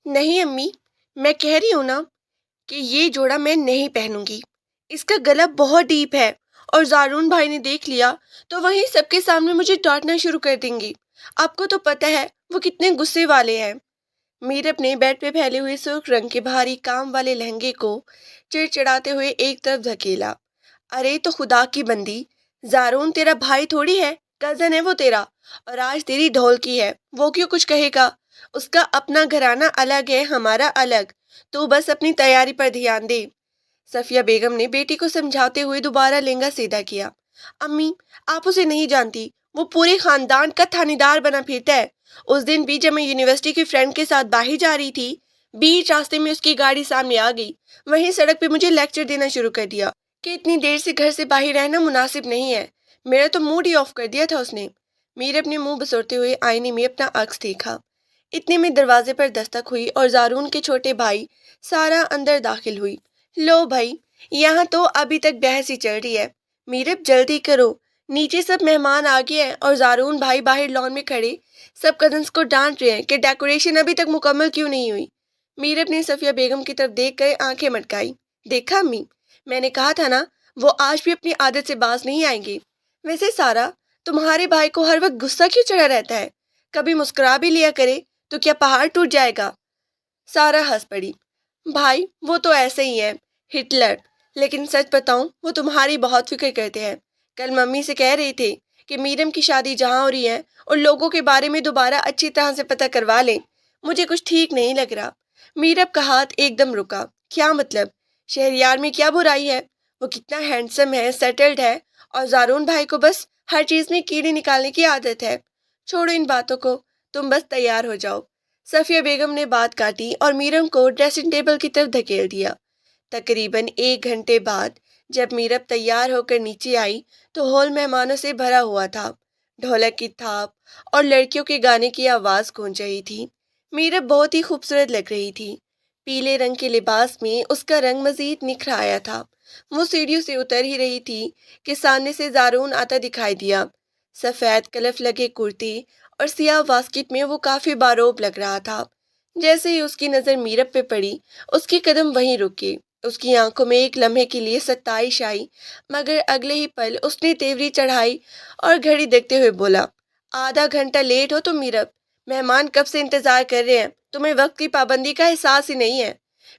نہیں امی، میں کہہ رہی ہوں نا کہ یہ جوڑا میں نہیں پہنوں گی۔ اس کا گلا بہت ڈیپ ہے اور زارون بھائی نے دیکھ لیا تو وہیں سب کے سامنے مجھے ڈانٹنا شروع کر دیں گے۔ آپ کو تو پتہ ہے وہ کتنے غصے والے ہیں۔ میرب نے بیڈ پہ پھیلے ہوئے سرخ رنگ کے بھاری کام والے لہنگے کو چڑچڑاتے ہوئے ایک طرف دھکیلا۔ ارے تو خدا کی بندی، زارون تیرا بھائی تھوڑی ہے، کزن ہے وہ تیرا، اور آج تیری ڈھول کی ہے، وہ کیوں کچھ کہے گا؟ اس کا اپنا گھرانہ الگ ہے، ہمارا الگ، تو بس اپنی تیاری پر دھیان دے۔ صفیہ بیگم نے بیٹی کو سمجھاتے ہوئے دوبارہ لہنگا سیدھا کیا۔ امی، آپ اسے نہیں جانتی، وہ پورے خاندان کا تھانے دار بنا پھرتا ہے۔ اس دن بھی جب میں یونیورسٹی کی فرینڈ کے ساتھ باہر جا رہی تھی، بیچ راستے میں اس کی گاڑی سامنے آ گئی، وہیں سڑک پہ مجھے لیکچر دینا شروع کر دیا کہ اتنی دیر سے گھر سے باہر رہنا مناسب نہیں ہے۔ میرا تو موڈ ہی آف کر دیا تھا اس نے۔ میرب نے منہ بسرتے ہوئے آئینے میں اپنا عکس دیکھا۔ اتنے میں دروازے پر دستک ہوئی اور زارون کے چھوٹے بھائی سارا اندر داخل ہوئی۔ لو بھائی، یہاں تو ابھی تک بحث ہی چل رہی ہے۔ میرب جلدی کرو، نیچے سب مہمان آ گئے ہیں اور زارون بھائی باہر لان میں کھڑے سب کزنس کو ڈانٹ رہے ہیں کہ ڈیکوریشن ابھی تک مکمل کیوں نہیں ہوئی۔ میرب نے صفیہ بیگم کی طرف دیکھ کر آنکھیں مٹکائی۔ دیکھا امی، میں نے کہا تھا نا، وہ آج بھی اپنی عادت سے باز نہیں آئیں گے۔ ویسے سارا، تمہارے بھائی کو ہر وقت غصہ کیوں چڑھا رہتا ہے؟ کبھی مسکرا بھی لیا کرے تو کیا پہاڑ ٹوٹ جائے گا؟ سارا ہنس پڑی۔ بھائی وہ تو ایسے ہی ہے، ہٹلر، لیکن سچ بتاؤں وہ تمہاری بہت فکر کرتے ہیں۔ کل ممی سے کہہ رہے تھے کہ میرم کی شادی جہاں ہو رہی ہے اور لوگوں کے بارے میں دوبارہ اچھی طرح سے پتہ کروا لیں۔ مجھے کچھ ٹھیک نہیں لگ رہا۔ میرب کا ہاتھ ایک دم رکا۔ کیا مطلب؟ شہریار میں کیا برائی ہے؟ وہ کتنا ہینڈسم ہے، سیٹلڈ ہے، اور زارون بھائی کو بس ہر چیز میں کیڑے نکالنے کی عادت ہے۔ چھوڑو ان باتوں کو، تم بس تیار ہو جاؤ۔ صفیہ بیگم نے بات کاٹی اور میرم کو ڈریسنگ ٹیبل کی طرف دھکیل دیا۔ تقریباً 1 گھنٹے بعد جب میرب تیار ہو کر نیچے آئی تو ہال مہمانوں سے بھرا ہوا تھا۔ ڈھولک کی تھاپ اور لڑکیوں کے گانے کی آواز گونج رہی تھی۔ میرب بہت ہی خوبصورت لگ رہی تھی۔ پیلے رنگ کے لباس میں اس کا رنگ مزید نکھر آیا تھا۔ وہ سیڑھیوں سے اتر ہی رہی تھی کہ سامنے سے زارون آتا دکھائی دیا۔ سفید کلف لگے کرتے اور سیاہ واسکٹ میں وہ کافی باروب لگ رہا تھا۔ جیسے ہی اس کی نظر میرب پہ پڑی، اس کے قدم وہیں رکے۔ اس کی آنکھوں میں ایک لمحے کے لیے ستائش آئی، مگر اگلے ہی پل اس نے تیوری چڑھائی اور گھڑی دیکھتے ہوئے بولا، آدھا گھنٹہ لیٹ ہو تم میرب، مہمان کب سے انتظار کر رہے ہیں، تمہیں وقت کی پابندی کا احساس ہی نہیں ہے۔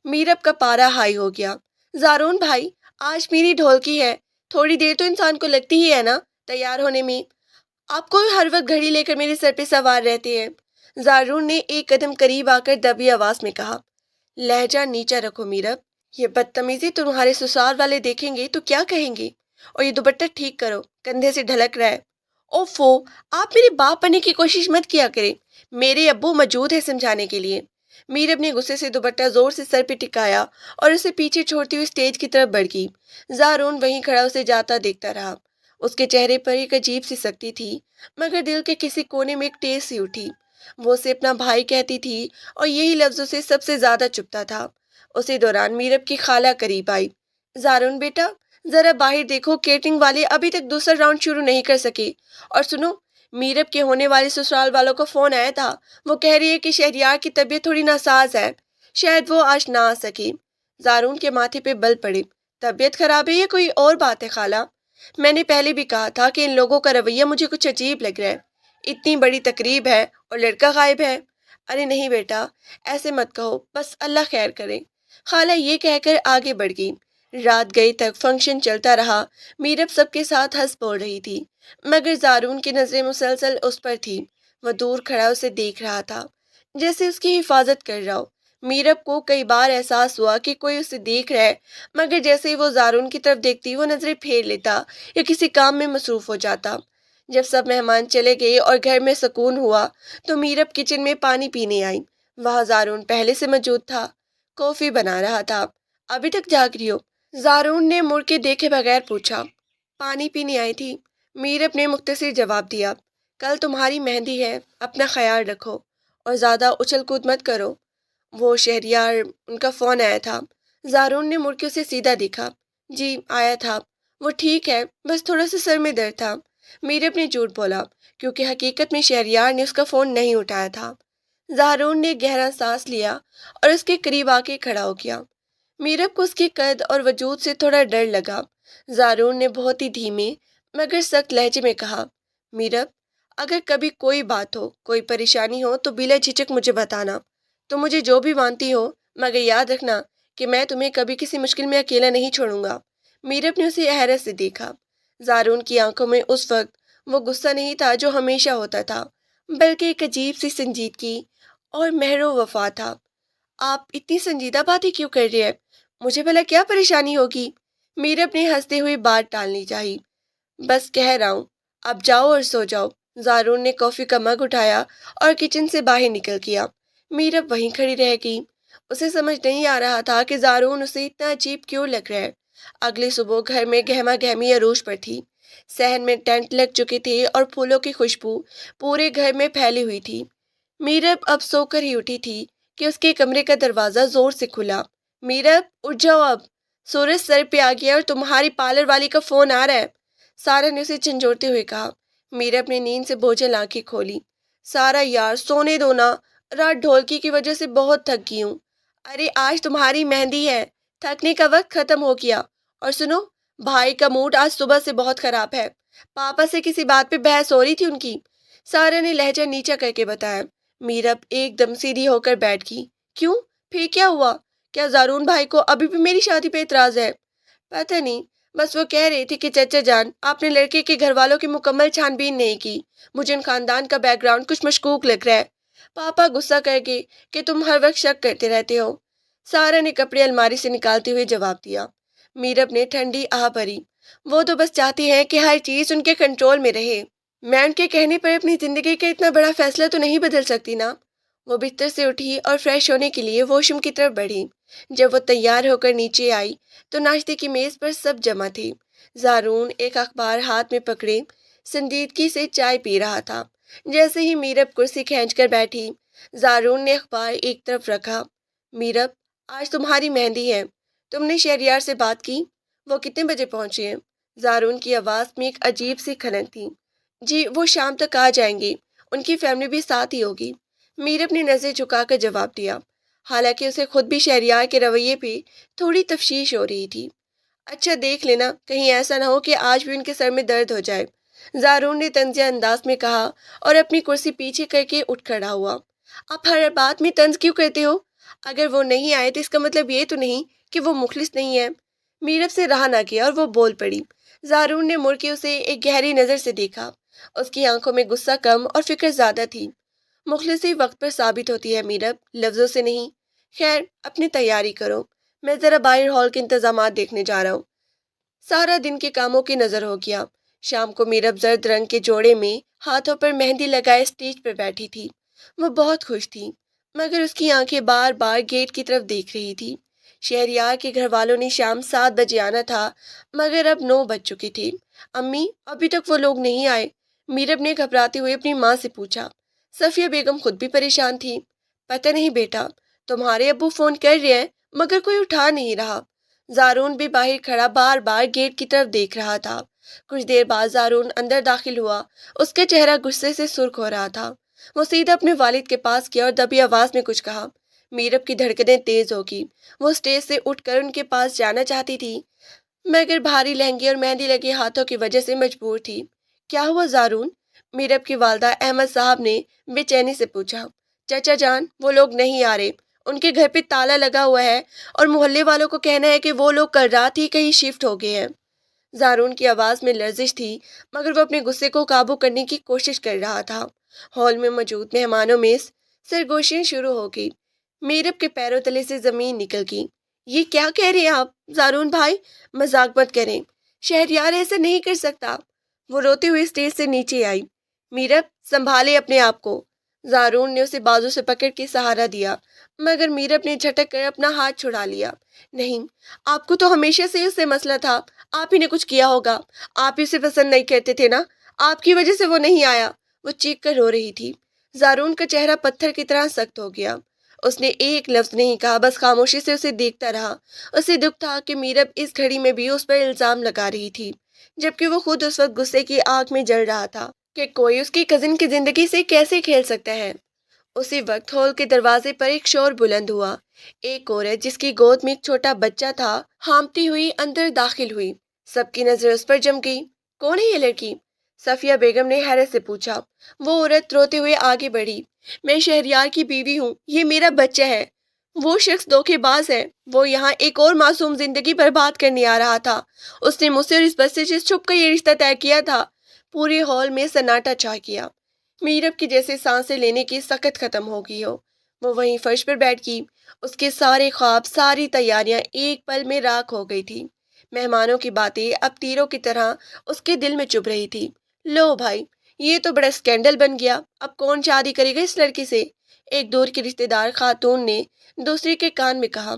میرب کا پارا ہائی ہو گیا۔ زارون بھائی، آج میری ڈھولکی ہے، تھوڑی دیر تو انسان کو لگتی ہی ہے نا تیار ہونے میں۔ آپ کو ہر وقت گھڑی لے کر میرے سر پہ سوار رہتے ہیں۔ زارون نے ایک قدم قریب آ کر دبی آواز میں کہا۔ لہجہ نیچا رکھو میرب، یہ بدتمیزی تمہارے سسرال والے دیکھیں گے تو کیا کہیں گے؟ اور یہ دوپٹہ ٹھیک کرو، کندھے سے ڈھلک رہا ہے۔ اوفو، آپ میرے باپ بننے کی کوشش مت کیا کریں، میرے ابو موجود ہے سمجھانے کے لیے۔ میرب نے غصے سے دوپٹہ زور سے سر پہ ٹکایا اور اسے پیچھے چھوڑتی ہوئی اسٹیج کی طرف بڑھ گئی۔ زارون وہیں کھڑا اسے جاتا دیکھتا رہا۔ اس کے چہرے پر ایک عجیب سی سختی تھی، مگر دل کے کسی کونے میں ایک ٹھیس سی اٹھی۔ وہ اسے اپنا بھائی کہتی تھی اور یہی لفظ اسے سب سے زیادہ چبھتا تھا۔ اسی دوران میرب کی خالہ قریب آئی۔ زارون بیٹا، ذرا باہر دیکھو، کیٹرنگ والے ابھی تک دوسرا راؤنڈ شروع نہیں کر سکے۔ اور سنو، میرب کے ہونے والے سسرال والوں کو فون آیا تھا، وہ کہہ رہی ہے کہ شہریار کی طبیعت تھوڑی ناساز ہے، شاید وہ آج نہ آ سکے۔ زارون کے ماتھے پہ بل پڑے۔ طبیعت خراب ہے یا کوئی اور بات ہے خالہ؟ میں نے پہلے بھی کہا تھا کہ ان لوگوں کا رویہ مجھے کچھ عجیب لگ رہا ہے۔ اتنی بڑی تقریب ہے اور لڑکا غائب ہے۔ ارے نہیں بیٹا، ایسے مت کہو، بس اللہ خیر کرے۔ خالہ یہ کہہ کر آگے بڑھ گئی۔ رات گئی تک فنکشن چلتا رہا۔ میرب سب کے ساتھ ہنس بول رہی تھی، مگر زارون کی نظریں مسلسل اس پر تھی۔ وہ دور کھڑا اسے دیکھ رہا تھا، جیسے اس کی حفاظت کر رہا ہو۔ میرب کو کئی بار احساس ہوا کہ کوئی اسے دیکھ رہا ہے، مگر جیسے ہی وہ زارون کی طرف دیکھتی وہ نظریں پھیر لیتا یا کسی کام میں مصروف ہو جاتا۔ جب سب مہمان چلے گئے اور گھر میں سکون ہوا تو میرب کچن میں پانی پینے آئی۔ وہاں زارون پہلے سے موجود تھا، کافی بنا رہا تھا۔ ابھی تک جاگ رہی ہو؟ زارون نے مڑ کے دیکھے بغیر پوچھا۔ پانی پینے آئی تھی، میرب نے مختصر جواب دیا۔ کل تمہاری مہندی ہے، اپنا خیال رکھو اور زیادہ اچھل کود مت کرو۔ وہ شہریار، ان کا فون آیا تھا۔ زارون نے مڑ کے اسے سیدھا دیکھا۔ جی آیا تھا، وہ ٹھیک ہے، بس تھوڑا سا سر میں درد تھا۔ میرب نے جھوٹ بولا، کیونکہ حقیقت میں شہریار نے اس کا فون نہیں اٹھایا تھا۔ زہرون نے گہرا سانس لیا اور اس کے قریب آ کے کھڑا ہو گیا۔ میرب کو اس کے قد اور وجود سے تھوڑا ڈر لگا۔ زارون نے بہت ہی دھیمے مگر سخت لہجے میں کہا، میرب، اگر کبھی کوئی بات ہو، کوئی پریشانی ہو تو بلا جھجک مجھے بتانا۔ تم مجھے جو بھی مانتی ہو، مگر یاد رکھنا کہ میں تمہیں کبھی کسی مشکل میں اکیلا نہیں چھوڑوں گا۔ میرب نے اسے حیرت سے دیکھا۔ زارون کی آنکھوں میں اس وقت وہ غصہ نہیں تھا جو ہمیشہ ہوتا تھا، بلکہ ایک عجیب سی سنجیدگی اور مہر و وفا تھا۔ آپ اتنی سنجیدہ باتیں کیوں کر رہے ہیں؟ مجھے بھلا کیا پریشانی ہوگی؟ میرب نے ہنستے ہوئے بات ٹالنی چاہی۔ بس کہہ رہا ہوں، اب جاؤ اور سو جاؤ۔ زارون نے کافی کا مگ اٹھایا اور کچن سے باہر نکل گیا۔ میرب وہیں کھڑی رہ گئی۔ اسے سمجھ نہیں آ رہا تھا کہ زارون اسے اتنا عجیب کیوں لگ رہا ہے۔ اگلی صبح گھر میں گہما گہمی عروج پر تھی۔ صحن میں ٹینٹ لگ چکے تھے اور پھولوں کی خوشبو پورے گھر میں پھیلی ہوئی تھی۔ میرب اب سو کر ہی اٹھی تھی کہ اس کے کمرے کا دروازہ زور سے کھلا۔ میرب، اٹھ جاؤ اب، سورج سر پہ آ گیا اور تمہاری پارلر والی کا فون آ رہا ہے، سارا نے اسے جھنجھوڑتے ہوئے کہا۔ میرب نے نیند سے بوجھل آنکھیں کھولی۔ سارا یار، سونے دو نا، رات ڈھولکی کی وجہ سے بہت تھک گئی ہوں۔ ارے آج تمہاری مہندی ہے، تھکنے کا وقت ختم ہو گیا۔ اور سنو، بھائی کا موڈ آج صبح سے بہت خراب ہے، پاپا سے کسی بات پہ بحث ہو رہی تھی ان کی، سارا نے لہجہ نیچا کر کے بتایا۔ میرب ایک دم سیدھی ہو کر بیٹھ گئی۔ کیوں؟ پھر کیا ہوا؟ کیا زارون بھائی کو ابھی بھی میری شادی پہ اعتراض ہے؟ پتہ نہیں، بس وہ کہہ رہی تھی کہ چچا جان، آپ نے لڑکے کے گھر والوں کی مکمل چھان بین نہیں کی، مجھے ان خاندان کا بیک گراؤنڈ کچھ مشکوک لگ رہا ہے، پاپا غصہ کر گئے کہ تم ہر وقت شک کرتے رہتے ہو، سارا نے کپڑے الماری سے نکالتے ہوئے جواب دیا۔ میرب نے ٹھنڈی آہ بھری۔ وہ تو بس چاہتی ہیں کہ ہر چیز ان کے کنٹرول میں رہے، میں ان کے کہنے پر اپنی زندگی کا اتنا بڑا فیصلہ تو نہیں بدل سکتی نا۔ وہ بستر سے اٹھی اور فریش ہونے کے لیے واش روم کی طرف بڑھی۔ جب وہ تیار ہو کر نیچے آئی تو ناشتے کی میز پر سب جمع تھے۔ زارون ایک اخبار ہاتھ میں پکڑے سنجیدگی سے چائے پی رہا تھا۔ جیسے ہی میرب کرسی کھینچ کر بیٹھی، زارون نے اخبار ایک طرف رکھا۔ میرب، آج تمہاری مہندی ہے، تم نے شہریار سے بات کی؟ وہ کتنے بجے پہنچے ہیں؟ زارون کی آواز میں ایک عجیب سی کھنک تھی۔ جی، وہ شام تک آ جائیں گے، ان کی فیملی بھی ساتھ ہی ہوگی، میرب نے نظر جھکا کر جواب دیا، حالانکہ اسے خود بھی شہریار کے رویے پہ تھوڑی تفشیش ہو رہی تھی۔ اچھا دیکھ لینا، کہیں ایسا نہ ہو کہ آج بھی ان کے سر میں درد ہو جائے، زارون نے طنزیہ انداز میں کہا اور اپنی کرسی پیچھے کر کے اٹھ کھڑا ہوا۔ آپ ہر بات میں طنز کیوں کرتے ہو؟ اگر وہ نہیں آئے تو اس کا مطلب یہ تو نہیں کہ وہ مخلص نہیں ہے۔ میرب سے رہا نہ گیا اور وہ بول پڑی۔ زارون نے مڑ کے اسے ایک گہری نظر سے دیکھا۔ اس کی آنکھوں میں غصہ کم اور فکر زیادہ تھی۔ مخلصی وقت پر ثابت ہوتی ہے میرب، لفظوں سے نہیں۔ خیر، اپنی تیاری کرو، میں ذرا باہر ہال کے انتظامات دیکھنے جا رہا ہوں۔ سارا دن کے کاموں کی نظر ہو گیا۔ شام کو میرب زرد رنگ کے جوڑے میں ہاتھوں پر مہندی لگائے اسٹیج پر بیٹھی تھی۔ وہ بہت خوش تھی، مگر اس کی آنکھیں بار بار گیٹ کی طرف دیکھ رہی تھی۔ شہریار کے گھر والوں نے شام 7 بجے آنا تھا، مگر اب 9 بج چکے تھے۔ امی، ابھی تک وہ لوگ نہیں آئے؟ میرب نے گھبراتے ہوئے اپنی ماں سے پوچھا۔ صفیہ بیگم خود بھی پریشان تھی۔ پتہ نہیں بیٹا، تمہارے ابو فون کر رہے ہیں مگر کوئی اٹھا نہیں رہا۔ زارون بھی باہر کھڑا بار بار گیٹ کی طرف دیکھ رہا تھا۔ کچھ دیر بعد زارون اندر داخل ہوا۔ اس کا چہرہ غصے سے سرخ ہو رہا تھا۔ وہ سیدھا اپنے والد کے پاس گیا اور دبی آواز میں کچھ کہا۔ میرب کی دھڑکنیں تیز ہو گئی۔ وہ اسٹیج سے اٹھ کر ان کے پاس جانا چاہتی تھی، مگر بھاری لہنگے اور مہندی لگے ہاتھوں کی وجہ سے مجبور تھی۔ کیا ہوا زارون؟ میرب کی والدہ احمد صاحب نے بے چینی سے پوچھا۔ چچا جان، وہ لوگ نہیں آ رہے، ان کے گھر پہ تالا لگا ہوا ہے اور محلے والوں کو کہنا ہے کہ وہ لوگ کل رات ہی کہیں شفٹ ہو گئے ہیں۔ زارون کی آواز میں لرزش تھی، مگر وہ اپنے غصے کو قابو کرنے کی کوشش کر رہا تھا۔ ہال میں موجود مہمانوں میں سرگوشیاں شروع ہو گئی۔ میرب کے پیروں تلے سے زمین نکل گئی۔ یہ کیا کہہ رہے ہیں آپ زارون بھائی؟ مذاق مت کریں، شہریار ایسا نہیں کر سکتا۔ وہ روتے ہوئے اسٹیج سے نیچے آئی۔ میرب، سنبھالے اپنے آپ کو۔ زارون نے اسے بازو سے پکڑ کے سہارا دیا، مگر میرب نے جھٹک کر اپنا ہاتھ چھڑا لیا۔ نہیں، آپ کو تو ہمیشہ سے اس سے مسئلہ تھا، آپ ہی نے کچھ کیا ہوگا، آپ ہی اسے پسند نہیں کرتے تھے نا، آپ کی وجہ سے وہ نہیں آیا۔ وہ چیخ کر رو رہی تھی۔ زارون کا چہرہ پتھر کی طرح سخت ہو گیا۔ اس نے ایک لفظ نہیں کہا، بس خاموشی سے اسے دیکھتا رہا۔ اسے دکھ تھا کہ میرب اس گھڑی میں بھی اس پر الزام لگا رہی تھی، جبکہ وہ خود اس وقت غصے کی آگ میں جل رہا تھا کہ کوئی اس کی کزن کی زندگی سے کیسے کھیل سکتا ہے۔ اسی وقت ہال کے دروازے پر ایک شور بلند ہوا۔ ایک عورت جس کی گود میں ایک چھوٹا بچہ تھا ہانپتی ہوئی اندر داخل ہوئی۔ سب کی نظر اس پر جم گئی۔ کون ہے یہ لڑکی؟ صفیہ بیگم نے حیرت سے پوچھا۔ وہ عورت روتے ہوئے آگے بڑھی۔ میں شہریار کی بیوی ہوں، یہ میرا بچہ ہے۔ وہ شخص دھوکے باز ہے، وہ یہاں ایک اور معصوم زندگی برباد کرنے آ رہا تھا۔ اس نے مجھ سے اور اس بچے سے چھپ کر یہ رشتہ طے کیا تھا۔ پورے ہال میں سناٹا چھا گیا۔ میرب کی جیسے سانسیں لینے کی سکت ختم ہو گئی ہو۔ وہ وہیں فرش پر بیٹھ گئی۔ اس کے سارے خواب، ساری تیاریاں ایک پل میں راکھ ہو گئی تھی۔ مہمانوں کی باتیں اب تیروں کی طرح اس کے دل میں چبھ رہی تھی۔ لو بھائی، یہ تو بڑا اسکینڈل بن گیا، اب کون شادی کرے گا اس لڑکی سے؟ ایک دور کی رشتہ دار خاتون نے دوسری کے کان میں کہا۔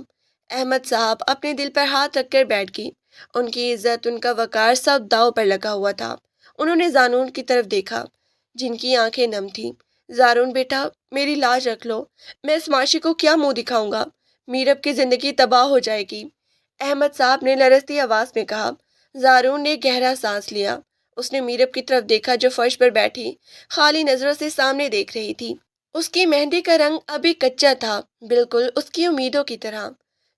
احمد صاحب اپنے دل پر ہاتھ رکھ کر بیٹھ گئی۔ ان کی عزت، ان کا وقار سب داؤ پر لگا ہوا تھا۔ انہوں نے زانون کی طرف دیکھا جن کی آنکھیں نم تھیں۔ زارون بیٹا، میری لاج رکھ لو، میں اس معاشی کو کیا منہ دکھاؤں گا؟ میرب کی زندگی تباہ ہو جائے گی، احمد صاحب نے لرزتی آواز میں کہا۔ زارون نے گہرا سانس لیا۔ اس نے میرب کی طرف دیکھا جو فرش پر بیٹھی خالی نظروں سے سامنے دیکھ رہی تھی۔ اس کی مہندی کا رنگ ابھی کچا تھا، بالکل اس کی امیدوں کی طرح۔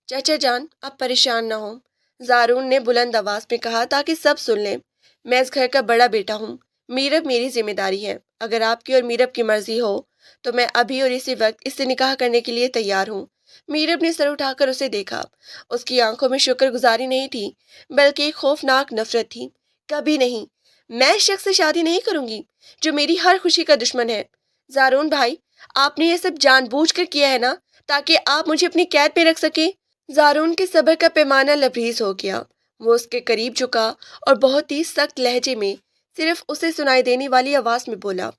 چچا جان، اب پریشان نہ ہو، زارون نے بلند آواز میں کہا تاکہ سب سن لیں۔ میں اس گھر کا بڑا بیٹا ہوں، میرب میری ذمہ داری ہے۔ اگر آپ کی اور میرب کی مرضی ہو تو میں ابھی اور اسی وقت اس سے نکاح کرنے کے لیے تیار ہوں۔ میرب نے سر اٹھا کر اسے دیکھا۔ اس کی آنکھوں میں شکر گزاری نہیں تھی بلکہ ایک خوفناک نفرت تھی۔ کبھی نہیں، میں اس شخص سے شادی نہیں کروں گی جو میری ہر خوشی کا دشمن ہے۔ زارون بھائی، آپ نے یہ سب جان بوجھ کر کیا ہے نا، تاکہ آپ مجھے اپنی قید پہ رکھ سکیں؟ زارون کے صبر کا پیمانہ لبریز ہو گیا۔ وہ اس کے قریب جھکا اور بہت ہی سخت لہجے میں صرف اسے سنائی دینے والی آواز میں بولا،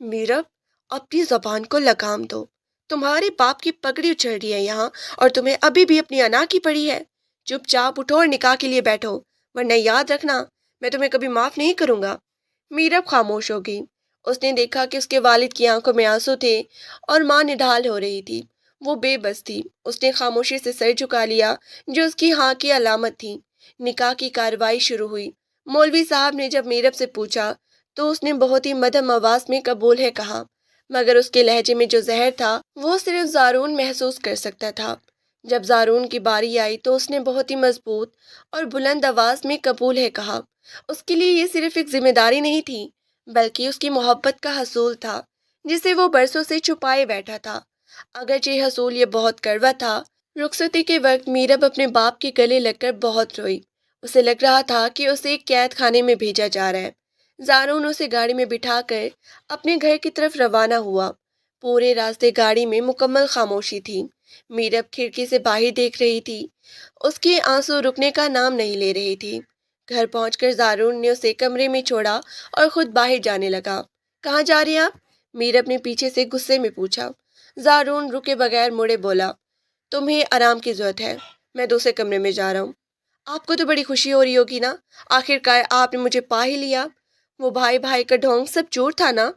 میرب، اپنی زبان کو لگام دو۔ تمہارے باپ کی پگڑی اچھل رہی ہے یہاں اور تمہیں ابھی بھی اپنی انا کی پڑی ہے۔ چپ چاپ اٹھو اور نکاح کے لیے بیٹھو، ورنہ یاد رکھنا میں تمہیں کبھی معاف نہیں کروں گا۔ میرب خاموش ہو گئی۔ اس نے دیکھا کہ اس کے والد کی آنکھوں میں آنسو تھے اور ماں نڈھال ہو رہی تھی۔ وہ بے بس تھی۔ اس نے خاموشی سے سر جھکا لیا جو اس کی ہاں کی علامت تھی۔ نکاح کی کارروائی شروع ہوئی۔ مولوی صاحب نے جب میرب سے پوچھا تو اس نے بہت ہی مدھم آواز میں قبول ہے کہا، مگر اس کے لہجے میں جو زہر تھا وہ صرف زارون محسوس کر سکتا تھا۔ جب زارون کی باری آئی تو اس نے بہت ہی مضبوط اور بلند آواز میں قبول ہے کہا۔ اس کے لیے یہ صرف ایک ذمہ داری نہیں تھی بلکہ اس کی محبت کا حصول تھا جسے وہ برسوں سے چھپائے بیٹھا تھا۔ اگرچہ حصول یہ بہت کڑوا تھا۔ رخصتی کے وقت میرب اپنے باپ کے گلے لگ کر بہت روئی۔ اسے لگ رہا تھا کہ اسے ایک قید خانے میں بھیجا جا رہا ہے۔ زارون اسے گاڑی میں بٹھا کر اپنے گھر کی طرف روانہ ہوا۔ پورے راستے گاڑی میں مکمل خاموشی تھی۔ میرب کھڑکی سے باہر دیکھ رہی تھی۔ اس کے آنسو رکنے کا نام نہیں لے رہی تھی۔ گھر پہنچ کر زارون نے اسے کمرے میں چھوڑا اور خود باہر جانے لگا۔ کہاں جا رہے ہیں آپ؟ میرب نے پیچھے سے غصے میں پوچھا۔ زارون رکے بغیر مڑے بولا، تمہیں آرام کی ضرورت ہے، میں دوسرے کمرے میں جا رہا ہوں۔ آپ کو تو بڑی خوشی ہو رہی ہوگی نا، آخرکار آپ نے مجھے پا ہی لیا۔ وہ بھائی بھائی کا ڈھونگ سب جھوٹ تھا نا،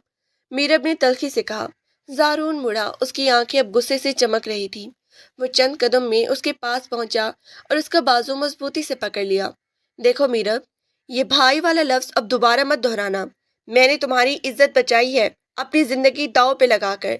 میرب نے تلخی سے کہا۔ زارون مڑا، اس کی آنکھیں اب غصے سے چمک رہی تھی۔ وہ چند قدم میں اس کے پاس پہنچا اور اس کا بازو مضبوطی سے پکڑ لیا۔ دیکھو میرب، یہ بھائی والا لفظ اب دوبارہ مت دہرانا۔ میں نے تمہاری عزت بچائی ہے اپنی زندگی داؤ پہ لگا کر۔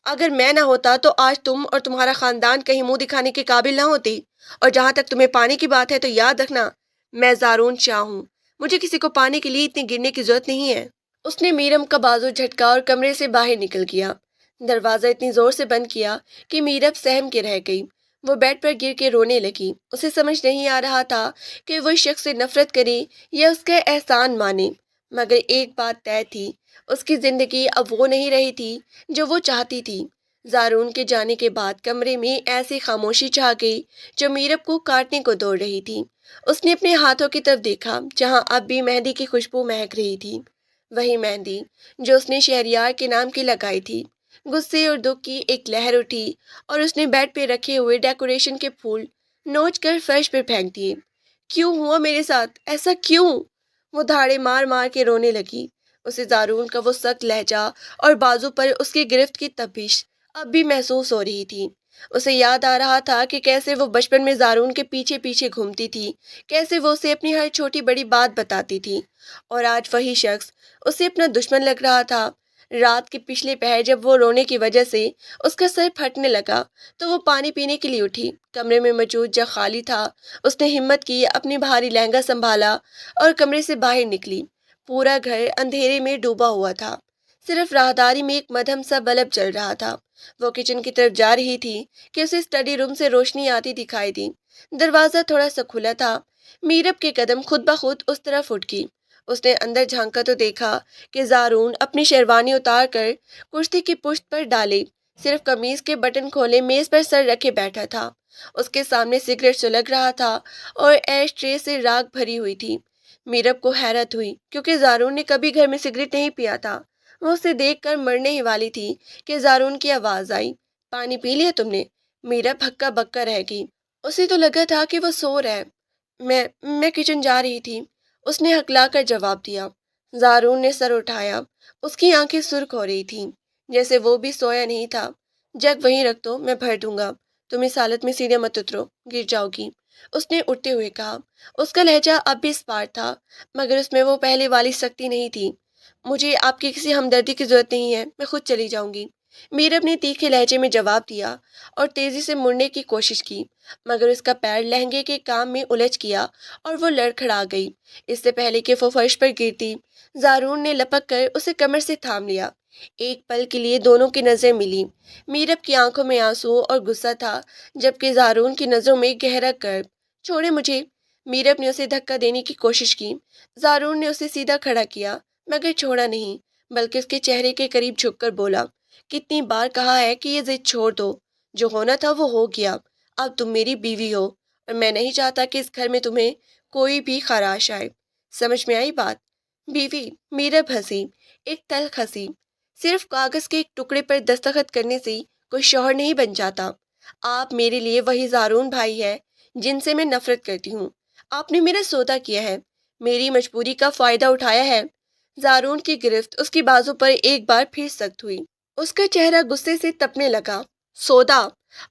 اگر میں نہ ہوتا تو آج تم اور تمہارا خاندان کہیں منہ دکھانے کے قابل نہ ہوتی۔ اور جہاں تک تمہیں پانے کی بات ہے تو یاد رکھنا، میں زارون شاہ ہوں، مجھے کسی کو پانے کے لیے اتنی گرنے کی ضرورت نہیں ہے۔ اس نے میرب کا بازو جھٹکا اور کمرے سے باہر نکل گیا۔ دروازہ اتنی زور سے بند کیا کہ میرب سہم کے رہ گئی۔ وہ بیڈ پر گر کے رونے لگی۔ اسے سمجھ نہیں آ رہا تھا کہ وہ اس شخص سے نفرت کرے یا اس کا احسان مانے، مگر ایک بات طے تھی، اس کی زندگی اب وہ نہیں رہی تھی جو وہ چاہتی تھی۔ زارون کے جانے کے بعد کمرے میں ایسی خاموشی چھا گئی جو میرب کو کاٹنے کو دوڑ رہی تھی۔ اس نے اپنے ہاتھوں کی طرف دیکھا جہاں اب بھی مہندی کی خوشبو مہک رہی تھی، وہی مہندی جو اس نے شہریار کے نام کی لگائی تھی۔ غصے اور دکھ کی ایک لہر اٹھی اور اس نے بیڈ پہ رکھے ہوئے ڈیکوریشن کے پھول نوچ کر فرش پہ پھینک دیے۔ کیوں ہوا میرے ساتھ ایسا، کیوں؟ وہ دھاڑے مار مار کے رونے لگی۔ اسے زارون کا وہ سخت لہجہ اور بازو پر اس کی گرفت کی تپش اب بھی محسوس ہو رہی تھی۔ اسے یاد آ رہا تھا کہ کیسے وہ بچپن میں زارون کے پیچھے پیچھے گھومتی تھی، کیسے وہ اسے اپنی ہر چھوٹی بڑی بات بتاتی تھی، اور آج وہی شخص اسے اپنا دشمن لگ رہا تھا۔ رات کے پچھلے پہر جب وہ رونے کی وجہ سے اس کا سر پھٹنے لگا تو وہ پانی پینے کے لیے اٹھی۔ کمرے میں موجود جگہ خالی تھا۔ اس نے ہمت کی، اپنی بھاری لہنگا سنبھالا اور کمرے سے باہر نکلی۔ پورا گھر اندھیرے میں ڈوبا ہوا تھا، صرف راہداری میں ایک مدھم سا بلب جل رہا تھا۔ وہ کچن کی طرف جا رہی تھی کہ اسے اسٹڈی روم سے روشنی آتی دکھائی دی۔ دروازہ تھوڑا سا کھلا تھا۔ میرب کے قدم خود بخود اس طرف اٹھ گئی۔ اس نے اندر جھانکا تو دیکھا کہ زارون اپنی شیروانی اتار کر کرسی کی پشت پر ڈالے، صرف قمیض کے بٹن کھولے میز پر سر رکھے بیٹھا تھا۔ اس کے سامنے سگریٹ سلگ رہا تھا اور ایش ٹرے سے راکھ بھری ہوئی تھی۔ میرب کو حیرت ہوئی کیونکہ زارون نے کبھی گھر میں سگریٹ نہیں پیا تھا۔ وہ اسے دیکھ کر مرنے ہی والی تھی کہ زارون کی آواز آئی، پانی پی لیا تم نے؟ میرب ہکا بکا رہ گئی۔ اسے تو لگا تھا کہ وہ سو رہا ہے۔ میں کچن جا رہی تھی، اس نے ہکلا کر جواب دیا۔ زارون نے سر اٹھایا، اس کی آنکھیں سرخ ہو رہی تھیں جیسے وہ بھی سویا نہیں تھا۔ جگ وہیں رکھ دو، میں بھر دوں گا، تم اس حالت میں سیدھے مت اترو، گر جاؤ گی، اس نے اٹھتے ہوئے کہا۔ اس کا لہجہ اب بھی اسپاٹ تھا مگر اس میں وہ پہلے والی سختی نہیں تھی۔ مجھے آپ کی کسی ہمدردی کی ضرورت نہیں ہے، میں خود چلی جاؤں گی، میرب نے تیکھے لہجے میں جواب دیا اور تیزی سے مڑنے کی کوشش کی مگر اس کا پیر لہنگے کے کام میں الجھ گیا اور وہ لڑکھڑا گئی۔ اس سے پہلے کہ وہ فرش پر گرتی، زارون نے لپک کر اسے کمر سے تھام لیا۔ ایک پل کے لیے دونوں کی نظریں ملی۔ میرب کی آنکھوں میں آنسو اور غصہ تھا جبکہ زارون کی نظروں میں گہرا کرب۔ چھوڑے مجھے، میرب نے اسے دھکا دینے کی کوشش کی۔ زارون نے اسے سیدھا کھڑا کیا مگر چھوڑا نہیں بلکہ اس کے چہرے کے قریب جھک کر بولا، کتنی بار کہا ہے کہ یہ ضد چھوڑ دو، جو ہونا تھا وہ ہو گیا، اب تم میری بیوی ہو اور میں نہیں چاہتا کہ اس گھر میں تمہیں کوئی بھی خراش آئے۔ سمجھ میں آئی بات؟ بیوی؟ میرب ہنسی، ایک تلخ ہنسی۔ صرف کاغذ کے ایک ٹکڑے پر دستخط کرنے سے کوئی شوہر نہیں بن جاتا۔ آپ میرے لیے وہی زارون بھائی ہے جن سے میں نفرت کرتی ہوں۔ آپ نے میرا سودا کیا ہے، میری مجبوری کا فائدہ اٹھایا ہے۔ زارون کی گرفت اس کی بازو پر ایک بار پھر سخت ہوئی۔ اس کا چہرہ غصے سے تپنے لگا۔ سودا؟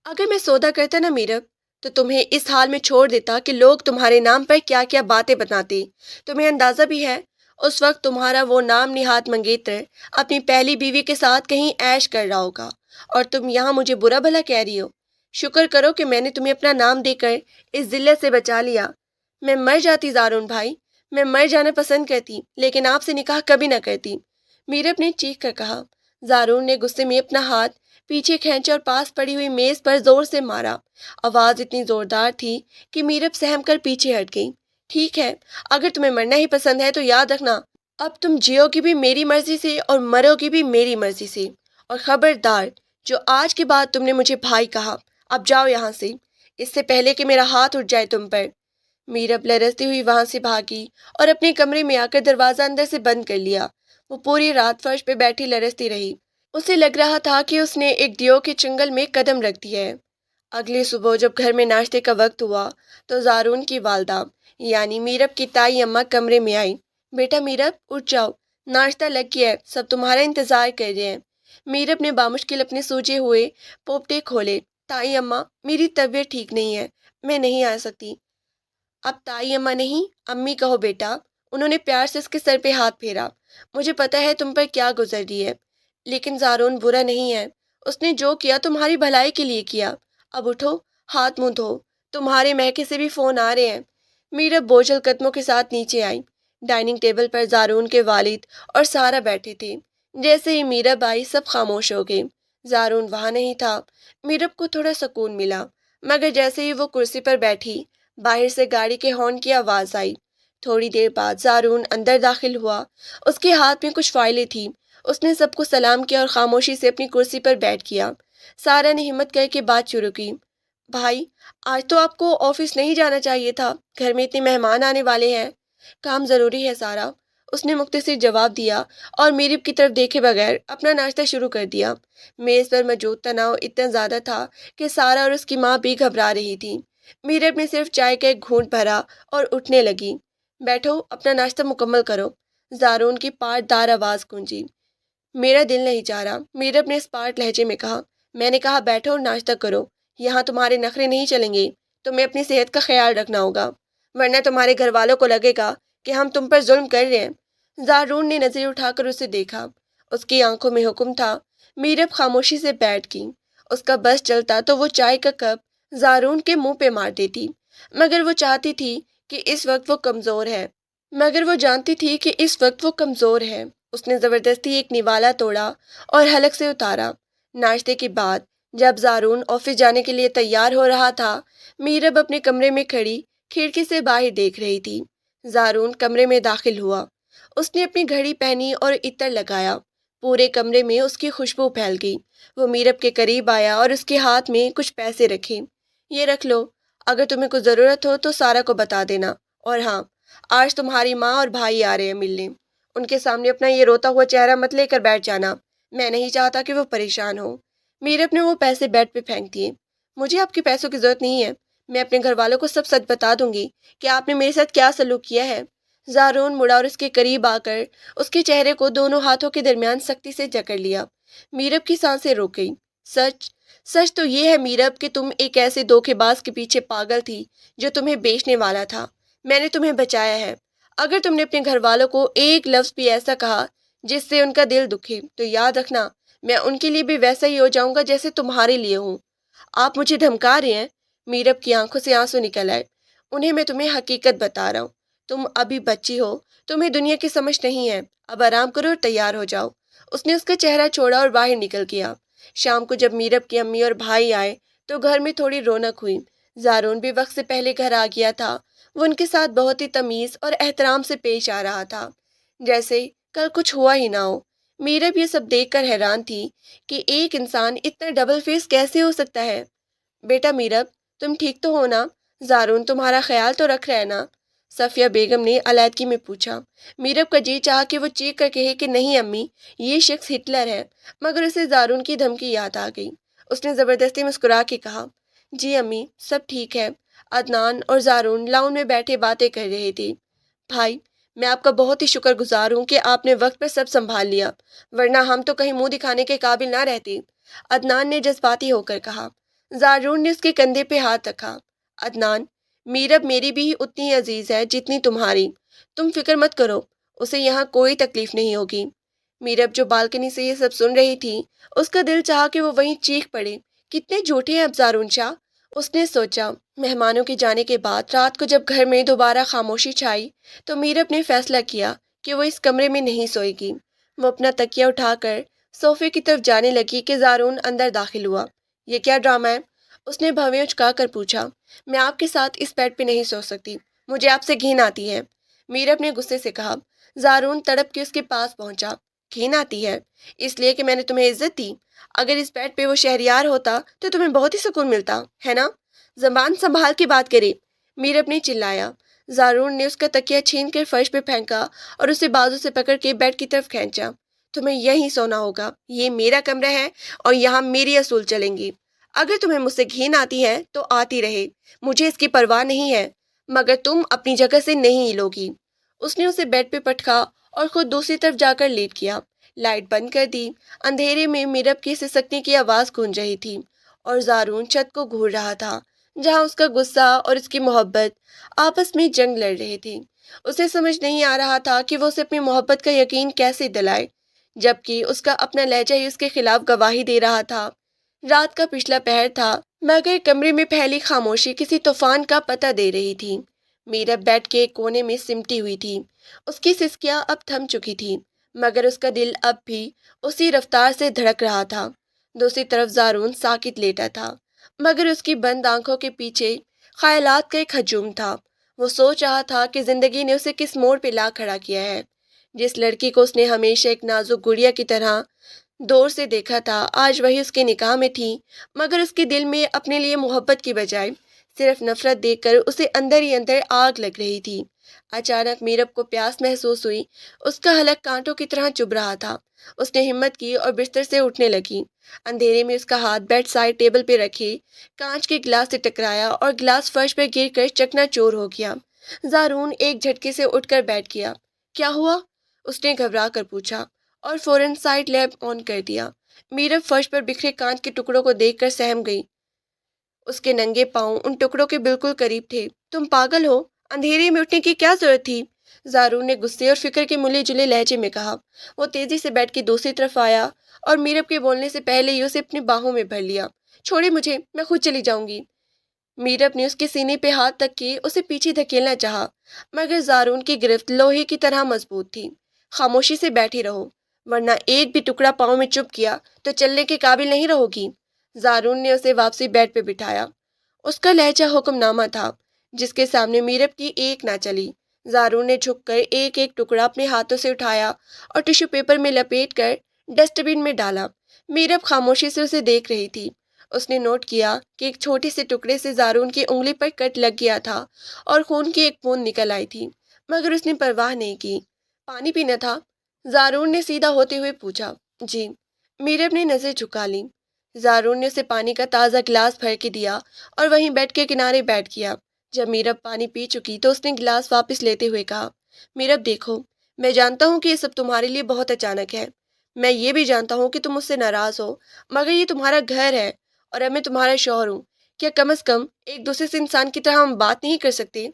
اگر میں سودا کرتا نا میرب تو تمہیں اس حال میں چھوڑ دیتا کہ لوگ تمہارے نام پر کیا کیا باتیں بتاتے۔ تمہیں اندازہ بھی ہے اس وقت تمہارا وہ نام نہاد منگیتر اپنی پہلی بیوی کے ساتھ کہیں عیش کر رہا ہوگا اور تم یہاں مجھے برا بھلا کہہ رہی ہو۔ شکر کرو کہ میں نے تمہیں اپنا نام دے کر اس ذلت سے بچا لیا۔ میں مر جاتی زارون بھائی، میں مر جانا پسند کرتی لیکن آپ سے نکاح کبھی نہ کرتی، میرب نے چیخ کر کہا۔ زارون نے غصے میں اپنا ہاتھ پیچھے کھینچا اور پاس پڑی ہوئی میز پر زور سے مارا۔ آواز اتنی زوردار تھی کہ میرب سہم کر پیچھے ہٹ گئی۔ ٹھیک ہے، اگر تمہیں مرنا ہی پسند ہے تو یاد رکھنا اب تم جیو گی بھی میری مرضی سے اور مرو گی بھی میری مرضی سے، اور خبردار جو آج کے بعد تم نے مجھے بھائی کہا، اب جاؤ یہاں سے، اس سے پہلے کہ میرا ہاتھ اٹھ جائے تم پر۔ میرب لرزتی ہوئی وہاں سے بھاگی اور اپنے کمرے میں آ کر دروازہ اندر سے بند کر لیا۔ وہ پوری رات فرش پہ بیٹھی لرزتی رہی۔ اسے لگ رہا تھا کہ اس نے ایک دیو کے چنگل میں قدم رکھ دیا ہے۔ اگلی صبح جب گھر میں ناشتے کا وقت ہوا تو زارون کی والدہ یعنی میرب کی تائی اماں کمرے میں آئی۔ بیٹا میرب اٹھ جاؤ، ناشتہ لگ گیا ہے، سب تمہارا انتظار کر رہے ہیں۔ میرب نے بامشکل اپنے سوجے ہوئے پوپٹے کھولے۔ تائی اماں، میری طبیعت ٹھیک نہیں ہے، میں نہیں آ سکتی۔ اب تائی اماں نہیں، امی کہو بیٹا، انہوں نے پیار سے اس کے سر پہ ہاتھ پھیرا۔ مجھے پتہ ہے تم پر کیا گزر رہی ہے لیکن زارون برا نہیں ہے، اس نے جو کیا تمہاری بھلائی کے لیے کیا۔ اب اٹھو، ہاتھ منہ دھو، تمہارے میکے سے بھی فون آ رہے ہیں۔ میرب بوجھل قدموں کے ساتھ نیچے آئی۔ ڈائننگ ٹیبل پر زارون کے والد اور سارا بیٹھے تھے۔ جیسے ہی میرب آئی سب خاموش ہو گئے۔ زارون وہاں نہیں تھا۔ میرب کو تھوڑا سکون ملا مگر جیسے ہی وہ کرسی پر بیٹھی باہر سے گاڑی کے ہارن کی آواز آئی۔ تھوڑی دیر بعد زارون اندر داخل ہوا۔ اس کے ہاتھ میں کچھ فائلیں تھیں۔ اس نے سب کو سلام کیا اور خاموشی سے اپنی کرسی پر بیٹھ گیا۔ سارا نے ہمت کر کے بات شروع کی۔ بھائی، آج تو آپ کو آفس نہیں جانا چاہیے تھا، گھر میں اتنے مہمان آنے والے ہیں۔ کام ضروری ہے سارا، اس نے مختصر جواب دیا اور میرب کی طرف دیکھے بغیر اپنا ناشتہ شروع کر دیا۔ میز پر موجود تناؤ اتنا زیادہ تھا کہ سارا اور اس کی ماں بھی گھبرا رہی تھی۔ میرب نے صرف چائے کا ایک گھونٹ بھرا اور اٹھنے لگی۔ بیٹھو، اپنا ناشتہ مکمل کرو، زارون کی پاٹ دار آواز گونجی۔ میرا دل نہیں چاہ رہا، میرب نے اسپاٹ لہجے میں کہا۔ میں نے کہا بیٹھو اور ناشتہ کرو، یہاں تمہارے نخرے نہیں چلیں گے، تمہیں اپنی صحت کا خیال رکھنا ہوگا ورنہ تمہارے گھر والوں کو لگے گا کہ ہم تم پر ظلم کر رہے ہیں۔ زارون نے نظریں اٹھا کر اسے دیکھا۔ اس کی آنکھوں میں حکم تھا۔ میرب خاموشی سے بیٹھ گئی۔ اس کا بس چلتا تو وہ چائے کا کپ زارون کے منہ پہ مار دیتی، مگر وہ چاہتی تھی کہ اس وقت وہ کمزور ہے مگر وہ جانتی تھی کہ اس وقت وہ کمزور ہے۔ اس نے زبردستی ایک نوالا توڑا اور حلق سے اتارا۔ ناشتے کے بعد جب زارون آفس جانے کے لیے تیار ہو رہا تھا، میرب اپنے کمرے میں کھڑی کھڑکی سے باہر دیکھ رہی تھی۔ زارون کمرے میں داخل ہوا۔ اس نے اپنی گھڑی پہنی اور عطر لگایا۔ پورے کمرے میں اس کی خوشبو پھیل گئی۔ وہ میرب کے قریب آیا اور اس کے ہاتھ میں کچھ پیسے رکھے۔ یہ رکھ لو، اگر تمہیں کوئی ضرورت ہو تو سارا کو بتا دینا، اور ہاں، آج تمہاری ماں اور بھائی آ رہے ہیں ملنے۔ ان کے سامنے اپنا یہ روتا ہوا چہرہ مت لے کر بیٹھ جانا، میں نہیں چاہتا کہ وہ پریشان ہو۔ میرب نے وہ پیسے بیڈ پہ پھینک دیے۔ مجھے آپ کے پیسوں کی ضرورت نہیں ہے، میں اپنے گھر والوں کو سب سچ بتا دوں گی کہ آپ نے میرے ساتھ کیا سلوک کیا ہے۔ زارون مڑا اور اس کے قریب آ کر اس کے چہرے کو دونوں ہاتھوں کے درمیان سختی سے جکڑ لیا۔ میرب کی سانسیں رک گئی۔ سچ سچ تو یہ ہے میرب کہ تم ایک ایسے دھوکے باز کے پیچھے پاگل تھی جو تمہیں بیچنے والا تھا۔ میں نے تمہیں بچایا ہے۔ اگر تم نے اپنے گھر والوں کو ایک لفظ بھی ایسا کہا جس سے ان کا دل دکھے تو یاد رکھنا، میں ان کے لیے بھی ویسا ہی ہو جاؤں گا جیسے تمہارے لیے ہوں۔ آپ مجھے دھمکا رہے ہیں؟ میرب کی آنکھوں سے آنسو نکل آئے۔ انہیں میں تمہیں حقیقت بتا رہا ہوں، تم ابھی بچی ہو، تمہیں دنیا کی سمجھ نہیں ہے، اب آرام کرو اور تیار ہو جاؤ۔ اس نے اس کا چہرہ چھوڑا اور باہر نکل گیا۔ شام کو جب میرب کی امی اور بھائی آئے تو گھر میں تھوڑی رونق ہوئی۔ زارون بھی وقت سے پہلے گھر آ گیا تھا۔ وہ ان کے ساتھ بہت ہی تمیز اور احترام سے پیش آ رہا تھا، جیسے کل کچھ ہوا ہی نہ ہو۔ میرب یہ سب دیکھ کر حیران تھی کہ ایک انسان اتنا ڈبل فیس کیسے ہو سکتا ہے۔ بیٹا میرب، تم ٹھیک تو ہو نا؟ زارون تمہارا خیال تو رکھ رہا ہے نا؟ صفیہ بیگم نے علیحدگی میں پوچھا۔ میرب کا جی چاہا کہ وہ چیخ کر کہے کہ نہیں امی، یہ شخص ہٹلر ہے، مگر اسے زارون کی دھمکی یاد آ گئی۔ اس نے زبردستی مسکرا کے کہا، جی امی، سب ٹھیک ہے۔ عدنان اور زارون لاؤن میں بیٹھے باتیں کر رہے تھے۔ بھائی، میں آپ کا بہت ہی شکر گزار ہوں کہ آپ نے وقت پر سب سنبھال لیا، ورنہ ہم تو کہیں منہ دکھانے کے قابل نہ رہتے، عدنان نے جذباتی ہو کر کہا۔ زارون نے اس کے کندھے پہ ہاتھ رکھا۔ عدنان، میرب میری بھی اتنی عزیز ہے جتنی تمہاری، تم فکر مت کرو، اسے یہاں کوئی تکلیف نہیں ہوگی۔ میرب جو بالکنی سے یہ سب سن رہی تھی، اس کا دل چاہا کہ وہ وہیں چیخ پڑے، کتنے جھوٹے ہیں اب زارون شاہ۔ اس نے سوچا۔ مہمانوں کے جانے کے بعد رات کو جب گھر میں دوبارہ خاموشی چھائی تو میرب نے فیصلہ کیا کہ وہ اس کمرے میں نہیں سوئے گی۔ وہ اپنا تکیہ اٹھا کر صوفے کی طرف جانے لگی کہ زارون اندر داخل ہوا۔ یہ کیا ڈرامہ ہے؟ اس نے بھویں اچکا کر پوچھا۔ میں آپ کے ساتھ اس بیڈ پہ نہیں سو سکتی، مجھے آپ سے گھن آتی ہے، میرب نے غصے سے کہا۔ زارون تڑپ کے اس کے پاس پہنچا۔ گھن آتی ہے؟ اس لیے کہ میں نے تمہیں عزت دی؟ اگر اس بیڈ پہ وہ شہریار ہوتا تو تمہیں بہت ہی سکون ملتا ہے نا؟ زبان سنبھال کے بات کرے، میرب نے چلایا۔ زارون نے اس کا تکیہ چھین کر فرش پہ پھینکا اور اسے بازو سے پکڑ کے بیڈ کی طرف کھینچا۔ تمہیں یہیں سونا ہوگا، یہ میرا کمرہ ہے اور یہاں میری اصول چلیں گی۔ اگر تمہیں مجھ سے گھن آتی ہے تو آتی رہے، مجھے اس کی پرواہ نہیں ہے، مگر تم اپنی جگہ سے نہیں ہلوگی۔ اس نے اسے بیڈ پہ پٹکا اور خود دوسری طرف جا کر لیٹ گیا۔ لائٹ بند کر دی۔ اندھیرے میں میرب کی سسکنے کی آواز گونج رہی تھی اور زارون چھت کو گھور رہا تھا، جہاں اس کا غصہ اور اس کی محبت آپس میں جنگ لڑ رہے تھے۔ اسے سمجھ نہیں آ رہا تھا کہ وہ اسے اپنی محبت کا یقین کیسے دلائے، جبکہ اس کا اپنا لہجہ ہی اس کے خلاف گواہی دے رہا تھا۔ رات کا پچھلا پہر تھا، مگر کمرے میں پھیلی خاموشی کسی طوفان کا پتہ دے رہی تھی۔ میرب بیڈ کے ایک کونے میں سمٹی ہوئی تھی۔ اس کی سسکیاں اب تھم چکی تھی، مگر اس کا دل اب بھی اسی رفتار سے دھڑک رہا تھا۔ دوسری طرف زارون ساکت لیٹا تھا، مگر اس کی بند آنکھوں کے پیچھے خیالات کا ایک ہجوم تھا۔ وہ سوچ رہا تھا کہ زندگی نے اسے کس موڑ پہ لا کھڑا کیا ہے۔ جس لڑکی کو اس نے ہمیشہ ایک نازک گڑیا کی طرح دور سے دیکھا تھا، آج وہی اس کے نکاح میں تھی، مگر اس کے دل میں اپنے لیے محبت کی بجائے صرف نفرت دیکھ کر اسے اندر ہی اندر آگ لگ رہی تھی۔ اچانک میرب کو پیاس محسوس ہوئی، اس کا حلق کانٹوں کی طرح چبھ رہا تھا۔ اس نے ہمت کی اور بستر سے اٹھنے لگی۔ اندھیرے میں اس کا ہاتھ بیڈ سائڈ ٹیبل پہ رکھے کانچ کے گلاس سے ٹکرایا اور گلاس فرش پہ گر کر چکنا چور ہو گیا۔ زارون ایک جھٹکے سے اٹھ کر بیٹھ گیا۔ کیا ہوا؟ اس نے گھبرا کر پوچھا اور فوراً سائڈ لیمپ آن کر دیا۔ میرب فرش پر بکھرے کانچ کے ٹکڑوں کو دیکھ کر سہم گئی۔ اس کے ننگے پاؤں ان ٹکڑوں کے بالکل قریب تھے۔ تم پاگل ہو، اندھیرے میں اٹھنے کی کیا ضرورت تھی؟ زارون نے غصے اور فکر کے ملے جلے لہجے میں کہا۔ وہ تیزی سے بیٹھ کے دوسری طرف آیا اور میرب کے بولنے سے پہلے ہی اسے اپنی باہوں میں بھر لیا۔ چھوڑے مجھے، میں خود چلی جاؤں گی۔ میرب نے اس کے سینے پہ ہاتھ تک کے اسے پیچھے دھکیلنا چاہا، مگر زارون کی گرفت لوہے کی طرح مضبوط تھی۔ خاموشی سے بیٹھی رہو، ورنہ ایک بھی ٹکڑا پاؤں میں چپ کیا تو چلنے کے قابل نہیں رہو گی۔ زارون نے اسے واپسی بیڈ پہ بٹھایا۔ اس کا لہجہ حکم نامہ تھا جس کے سامنے میرب کی ایک نہ چلی۔ زارون نے جھک کر ایک ایک ٹکڑا اپنے ہاتھوں سے اٹھایا اور ٹشو پیپر میں لپیٹ کر ڈسٹ بن میں ڈالا۔ میرب خاموشی سے اسے دیکھ رہی تھی۔ اس نے نوٹ کیا کہ ایک چھوٹے سے ٹکڑے سے زارون کی انگلی پر کٹ لگ گیا تھا اور خون کی ایک بوند نکل آئی تھی، مگر اس نے پرواہ نہیں کی۔ پانی پینا تھا؟ زارون نے سیدھا ہوتے ہوئے پوچھا۔ جی۔ میرب نے نظر جھکا لی۔ زارون نے اسے پانی کا تازہ گلاس بھر کے دیا اور وہیں بیڈ کے کنارے بیٹھ گیا۔ جب میرب پانی پی چکی تو اس نے گلاس واپس لیتے ہوئے کہا، میرب دیکھو، میں جانتا ہوں کہ یہ سب تمہارے لیے بہت اچانک ہے۔ میں یہ بھی جانتا ہوں کہ تم مجھ سے ناراض ہو، مگر یہ تمہارا گھر ہے اور اب میں تمہارا شوہر ہوں۔ کیا کم از کم ایک دوسرے سے انسان کی طرح ہم بات نہیں کر سکتے؟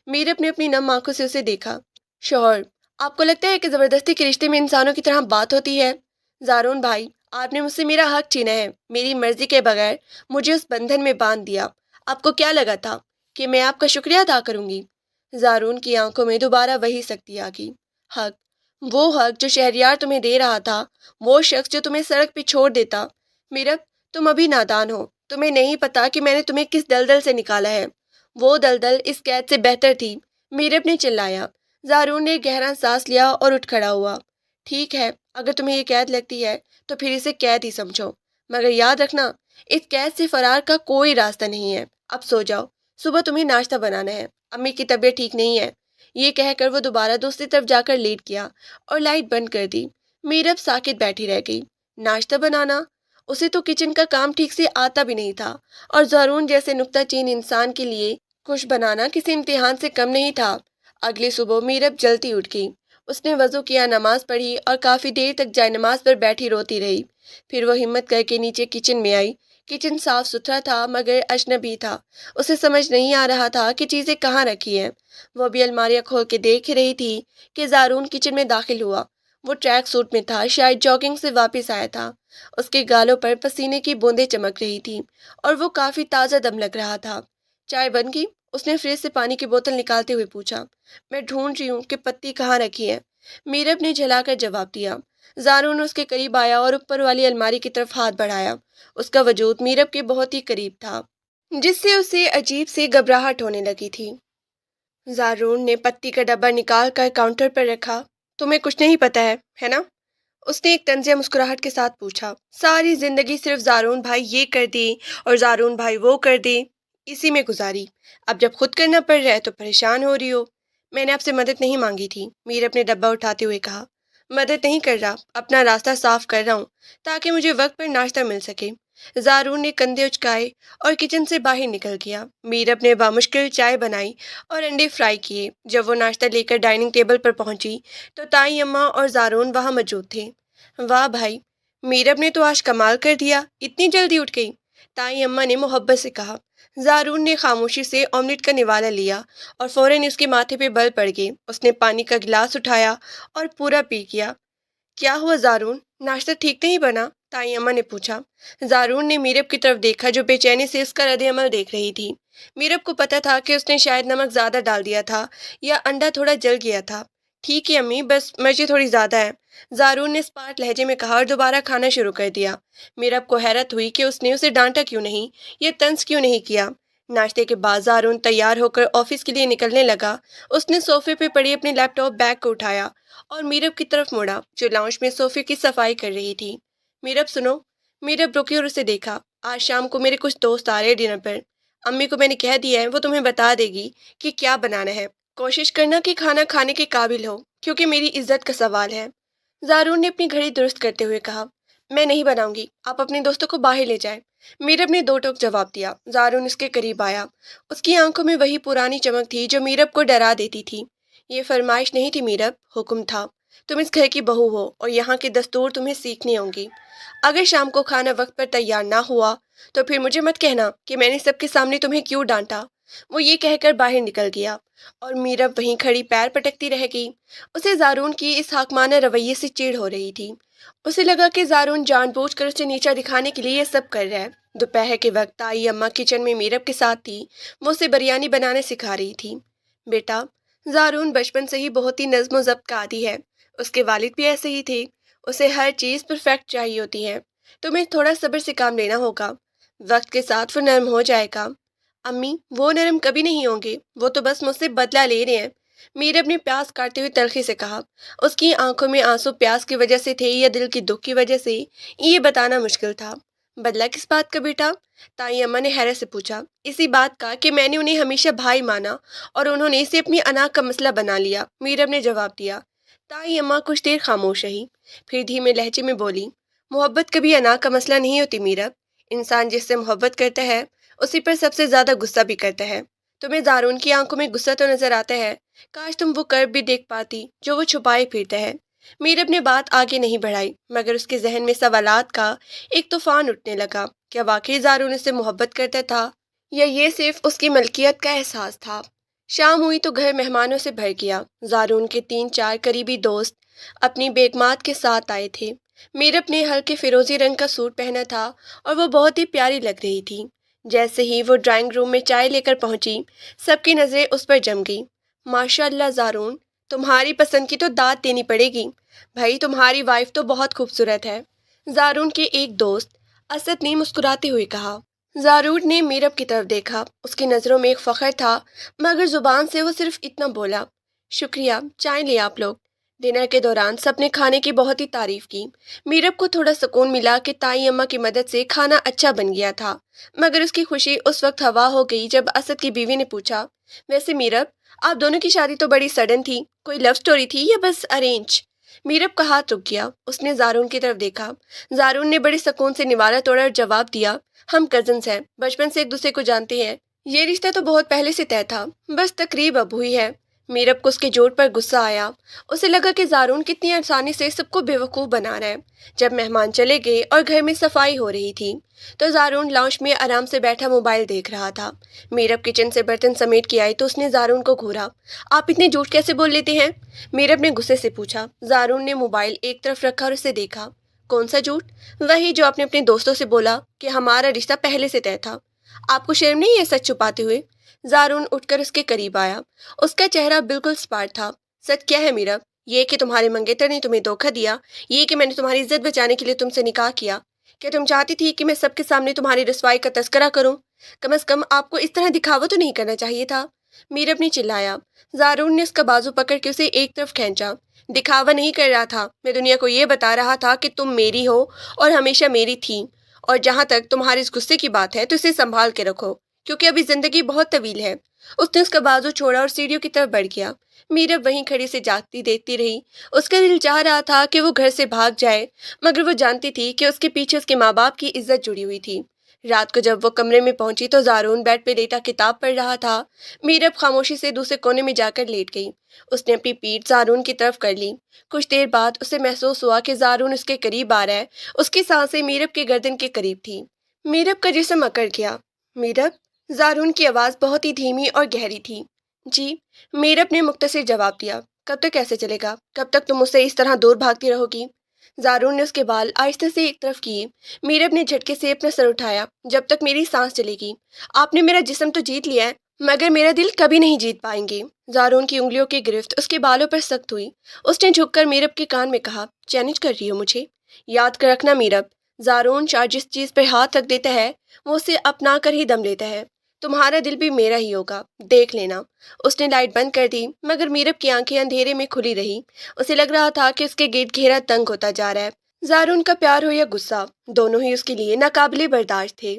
میرب نے اپنی نم آنکھوں سے اسے دیکھا۔ شوہر؟ آپ کو لگتا ہے کہ زبردستی کے رشتے میں انسانوں کی طرح بات ہوتی ہے؟ زارون بھائی، آپ نے مجھ سے میرا حق چھینا ہے، میری مرضی کے بغیر مجھے اس بندھن میں باندھ دیا۔ آپ کو کیا لگا تھا کہ میں آپ کا شکریہ ادا کروں گی؟ زارون کی آنکھوں میں دوبارہ وہی سختی آ گئی۔ حق؟ وہ حق جو شہریار تمہیں دے رہا تھا، وہ شخص جو تمہیں سڑک پہ چھوڑ دیتا۔ میرب، تم ابھی نادان ہو، تمہیں نہیں پتا کہ میں نے تمہیں کس دلدل سے نکالا ہے۔ وہ دلدل اس قید سے بہتر تھی، میرب نے چلایا۔ زارون نے گہرا سانس لیا اور اٹھ کھڑا ہوا۔ ٹھیک ہے، اگر تمہیں یہ قید لگتی ہے تو پھر اسے قید ہی سمجھو، مگر یاد رکھنا اس قید سے فرار کا کوئی راستہ نہیں ہے۔ اب سو جاؤ، صبح تمہیں ناشتہ بنانا ہے، امی کی طبیعت ٹھیک نہیں ہے۔ یہ کہہ کر وہ دوبارہ دوسری طرف جا کر لیٹ گیا اور لائٹ بند کر دی۔ میرب ساکت بیٹھی رہ گئی۔ ناشتہ بنانا؟ اسے تو کچن کا کام ٹھیک سے آتا بھی نہیں تھا، اور زارون جیسے نکتہ چین انسان کے لیے کچھ بنانا کسی امتحان سے کم نہیں تھا۔ اگلی صبح میرب جلدی اٹھ گئی۔ اس نے وضو کیا، نماز پڑھی اور کافی دیر تک جائے نماز پر بیٹھی روتی رہی۔ پھر وہ ہمت کر کے نیچے کچن میں آئی۔ کچن صاف ستھرا تھا مگر اجنبی تھا۔ اسے سمجھ نہیں آ رہا تھا کہ چیزیں کہاں رکھی ہیں۔ وہ بھی الماریاں کھول کے دیکھ رہی تھی کہ زارون کچن میں داخل ہوا۔ وہ ٹریک سوٹ میں تھا، شاید جاگنگ سے واپس آیا تھا۔ اس کے گالوں پر پسینے کی بوندیں چمک رہی تھیں اور وہ کافی تازہ دم لگ رہا تھا۔ چائے بن گئی؟ اس نے فریج سے پانی کی بوتل نکالتے ہوئے پوچھا۔ میں ڈھونڈ رہی ہوں کہ پتی کہاں رکھی ہے، میرب نے جھلا کر جواب دیا۔ زارون اس کے قریب آیا اور اوپر والی الماری کی طرف ہاتھ بڑھایا۔ اس کا وجود میرب کے بہت ہی قریب تھا، جس سے اسے عجیب سی گھبراہٹ ہونے لگی تھی۔ زارون نے پتی کا ڈبہ نکال کر کاؤنٹر پر رکھا۔ تمہیں کچھ نہیں پتا ہے نا؟ اس نے ایک طنزیہ مسکراہٹ کے ساتھ پوچھا۔ ساری زندگی صرف زارون بھائی یہ کر دے اور زارون بھائی وہ کر دے، اسی میں گزاری۔ اب جب خود کرنا پڑ رہا ہے تو پریشان ہو رہی ہو۔ میں نے آپ سے مدد نہیں مانگی تھی، میرب نے ڈبہ اٹھاتے ہوئے کہا۔ مدد نہیں کر رہا، اپنا راستہ صاف کر رہا ہوں تاکہ مجھے وقت پر ناشتہ مل سکے۔ زارون نے کندھے اچکائے اور کچن سے باہر نکل گیا۔ میرب نے بامشکل چائے بنائی اور انڈے فرائی کیے۔ جب وہ ناشتہ لے کر ڈائننگ ٹیبل پر پہنچی تو تائی اماں اور زارون وہاں موجود تھے۔ واہ بھائی، میرب نے تو آج کمال کر دیا، اتنی جلدی اٹھ گئی، تائی اماں نے محبت سے کہا۔ زارون نے خاموشی سے آملیٹ کا نوالا لیا اور فوراً اس کے ماتھے پہ بل پڑ گئے۔ اس نے پانی کا گلاس اٹھایا اور پورا پی گیا۔ کیا ہوا زارون، ناشتہ ٹھیک نہیں بنا؟ تائی اماں نے پوچھا۔ زارون نے میرب کی طرف دیکھا جو بے چینی سے اس کا رد عمل دیکھ رہی تھی۔ میرب کو پتہ تھا کہ اس نے شاید نمک زیادہ ڈال دیا تھا یا انڈا تھوڑا جل گیا تھا۔ ٹھیک ہے امی، بس مرچی تھوڑی زیادہ ہے، زارون نے اسپاٹ لہجے میں کہا اور دوبارہ کھانا شروع کر دیا۔ میرب کو حیرت ہوئی کہ اس نے اسے ڈانٹا کیوں نہیں یا طنز کیوں نہیں کیا۔ ناشتے کے بعد زارون تیار ہو کر آفس کے لیے نکلنے لگا۔ اس نے صوفے پہ پڑی اپنے لیپ ٹاپ بیگ کو اٹھایا اور میرب کی طرف مڑا جو لاؤنج میں صوفے کی صفائی کر رہی تھی۔ میرب سنو۔ میرب رکی اور اسے دیکھا۔ آج شام کو میرے کچھ دوست آ رہے ہیں ڈنر پر، امی کو میں نے کہہ دیا ہے، وہ تمہیں بتا دے گی کہ کیا بنانا ہے۔ کوشش کرنا کہ کھانا کھانے کے قابل ہو، کیونکہ میری عزت کا سوال ہے۔ زارون نے اپنی گھڑی درست کرتے ہوئے کہا۔ میں نہیں بناؤں گی، آپ اپنے دوستوں کو باہر لے جائیں۔ میرب نے دو ٹوک جواب دیا۔ زارون اس کے قریب آیا۔ اس کی آنکھوں میں وہی پرانی چمک تھی جو میرب کو ڈرا دیتی تھی۔ یہ فرمائش نہیں تھی میرب، حکم تھا۔ تم اس گھر کی بہو ہو اور یہاں کے دستور تمہیں سیکھنے ہوں گی۔ اگر شام کو کھانا وقت پر تیار نہ ہوا تو پھر مجھے مت کہنا کہ میں نے سب کے سامنے تمہیں کیوں ڈانٹا۔ وہ یہ کہہ کر باہر نکل گیا اور میرب وہیں کھڑی پیر پٹکتی رہ گئی۔ اسے زارون کی اس حاکمانہ رویے سے چڑ ہو رہی تھی۔ اسے لگا کہ زارون جان بوجھ کر اسے نیچا دکھانے کے لیے یہ سب کر رہا ہے۔ دوپہر کے وقت تائی اماں کچن میں میرب کے ساتھ تھی۔ وہ اسے بریانی بنانا سکھا رہی تھی۔ بیٹا، زارون بچپن سے ہی بہت ہی نظم و ضبط کا عادی ہے۔ اس کے والد بھی ایسے ہی تھے۔ اسے ہر چیز پرفیکٹ چاہیے ہوتی ہے۔ تمہیں تھوڑا صبر سے کام لینا ہوگا، وقت کے ساتھ وہ نرم ہو جائے گا۔ امی، وہ نرم کبھی نہیں ہوں گے، وہ تو بس مجھ سے بدلہ لے رہے ہیں، میرب نے پیاس کاٹتے ہوئے تلخی سے کہا۔ اس کی آنکھوں میں آنسو پیاس کی وجہ سے تھے یا دل کی دکھ کی وجہ سے، یہ بتانا مشکل تھا۔ بدلہ کس بات کا بیٹا؟ تائی اماں نے حیرت سے پوچھا۔ اسی بات کا کہ میں نے انہیں ہمیشہ بھائی مانا اور انہوں نے اسے اپنی انا کا مسئلہ بنا لیا، میرب نے جواب دیا۔ تائی اماں کچھ دیر خاموش رہی، پھر دھیمے لہجے میں بولی، محبت کبھی انا کا مسئلہ نہیں ہوتی میرب۔ انسان جس سے محبت کرتا ہے اسی پر سب سے زیادہ غصہ بھی کرتا ہے۔ تمہیں زارون کی آنکھوں میں غصہ تو نظر آتا ہے، کاش تم وہ کرب بھی دیکھ پاتی جو وہ چھپائے پھرتا ہے۔ میرب نے بات آگے نہیں بڑھائی، مگر اس کے ذہن میں سوالات کا ایک طوفان اٹھنے لگا۔ کیا واقعی زارون اس سے محبت کرتا تھا یا یہ صرف اس کی ملکیت کا احساس تھا؟ شام ہوئی تو گھر مہمانوں سے بھر گیا۔ زارون کے 3-4 قریبی دوست اپنی بیگمات کے ساتھ آئے تھے۔ میرب نے ہلکے فیروزی رنگ کا سوٹ پہنا تھا اور وہ بہت ہی پیاری لگ رہی تھی۔ جیسے ہی وہ ڈرائنگ روم میں چائے لے کر پہنچی، سب کی نظریں اس پر جم گئی۔ ماشاء اللہ زارون، تمہاری پسند کی تو داد دینی پڑے گی، بھائی تمہاری وائف تو بہت خوبصورت ہے، زارون کے ایک دوست اسد نے مسکراتے ہوئے کہا۔ زارون نے میرب کی طرف دیکھا، اس کی نظروں میں ایک فخر تھا، مگر زبان سے وہ صرف اتنا بولا، شکریہ، چائے لیں آپ لوگ۔ ڈنر کے دوران سب نے کھانے کی بہت ہی تعریف کی۔ میرب کو تھوڑا سکون ملا کہ تائی اماں کی مدد سے کھانا اچھا بن گیا تھا، مگر اس کی خوشی اس وقت ہوا ہو گئی جب اسد کی بیوی نے پوچھا، ویسے میرب، آپ دونوں کی شادی تو بڑی سڈن تھی، کوئی لو سٹوری تھی یا بس ارینج؟ میرب کا ہاتھ رک گیا، اس نے زارون کی طرف دیکھا۔ زارون نے بڑے سکون سے نوالہ توڑا اور جواب دیا، ہم کزنس ہیں، بچپن سے ایک دوسرے کو جانتے ہیں، یہ رشتہ تو بہت پہلے سے طے تھا، بس تقریب اب ہوئی ہے۔ میرب کو اس کے جوڑ پر غصہ آیا۔ اسے لگا کہ زارون کتنی آسانی سے سب کو بیوقوف بنا رہا ہے۔ جب مہمان چلے گئے اور گھر میں صفائی ہو رہی تھی تو زارون لاؤنج میں آرام سے بیٹھا موبائل دیکھ رہا تھا۔ میرب کچن سے برتن سمیٹ کے آئی تو اس نے زارون کو گھورا، آپ اتنے جھوٹ کیسے بول لیتے ہیں؟ میرب نے غصے سے پوچھا۔ زارون نے موبائل ایک طرف رکھا اور اسے دیکھا، کون سا جھوٹ؟ وہی جو آپ نے اپنے دوستوں سے بولا کہ ہمارا رشتہ پہلے سے طے تھا۔ آپ کو شرم نہیں ہے سچ چھپاتے ہوئے؟ زارون اٹھ کر اس کے قریب آیا، اس کا چہرہ بالکل اسپاٹ تھا۔ سچ کیا ہے میرب؟ یہ کہ تمہارے منگیتر نے تمہیں دھوکہ دیا، یہ کہ میں نے تمہاری عزت بچانے کے لیے تم سے نکاح کیا، کیا تم چاہتی تھی کہ میں سب کے سامنے تمہاری رسوائی کا تذکرہ کروں؟ کم از کم آپ کو اس طرح دکھاوا تو نہیں کرنا چاہیے تھا، میرب نے چلایا۔ زارون نے اس کا بازو پکڑ کے اسے ایک طرف کھینچا، دکھاوا نہیں کر رہا تھا، میں دنیا کو یہ بتا رہا تھا کہ تم میری ہو اور ہمیشہ میری تھی، اور جہاں تک تمہارے اس غصے کی بات ہے تو اسے سنبھال کے رکھو، کیونکہ ابھی زندگی بہت طویل ہے۔ اس نے اس کا بازو چھوڑا اور سیڑھیوں کی طرف بڑھ گیا۔ میرب وہیں کھڑی سے جاگتی دیکھتی رہی۔ اس کا دل چاہ رہا تھا کہ وہ گھر سے بھاگ جائے، مگر وہ جانتی تھی کہ اس کے پیچھے اس کے ماں باپ کی عزت جڑی ہوئی تھی۔ رات کو جب وہ کمرے میں پہنچی تو زارون بیڈ پہ لیٹا کتاب پڑھ رہا تھا۔ میرب خاموشی سے دوسرے کونے میں جا کر لیٹ گئی۔ اس نے اپنی پیٹھ زارون کی طرف کر لی۔ کچھ دیر بعد اسے محسوس ہوا کہ زارون اس کے قریب آ رہا ہے۔ اس کی سانسیں میرب کے گردن کے قریب تھیں۔ میرب کا جسم اکڑ گیا۔ میرب؟ زارون کی آواز بہت ہی دھیمی اور گہری تھی۔ جی، میرب نے مختصر جواب دیا۔ کب تک ایسے چلے گا؟ کب تک تم مجھ سے اس طرح دور بھاگتی رہو گی؟ زارون نے اس کے بال آہستہ سے ایک طرف کیے۔ میرب نے جھٹکے سے اپنا سر اٹھایا، جب تک میری سانس چلے گی۔ آپ نے میرا جسم تو جیت لیا ہے، مگر میرا دل کبھی نہیں جیت پائیں گے۔ زارون کی انگلیوں کی گرفت اس کے بالوں پر سخت ہوئی۔ اس نے جھک کر میرب کے کان میں کہا، چیلنج کر رہی ہو مجھے؟ یاد کر رکھنا میرب، زارون شاہ جس چیز پر ہاتھ رکھ دیتا ہے وہ اسے اپنا کر ہی دم لیتا ہے۔ تمہارا دل بھی میرا ہی ہوگا، دیکھ لینا۔ اس نے لائٹ بند کر دی، مگر میرب کی آنکھیں اندھیرے میں کھلی رہی۔ اسے لگ رہا تھا کہ اس کے گرد گھیرا تنگ ہوتا جا رہا ہے۔ زارون کا پیار ہو یا غصہ، دونوں ہی اس کے لیے ناقابل برداشت تھے۔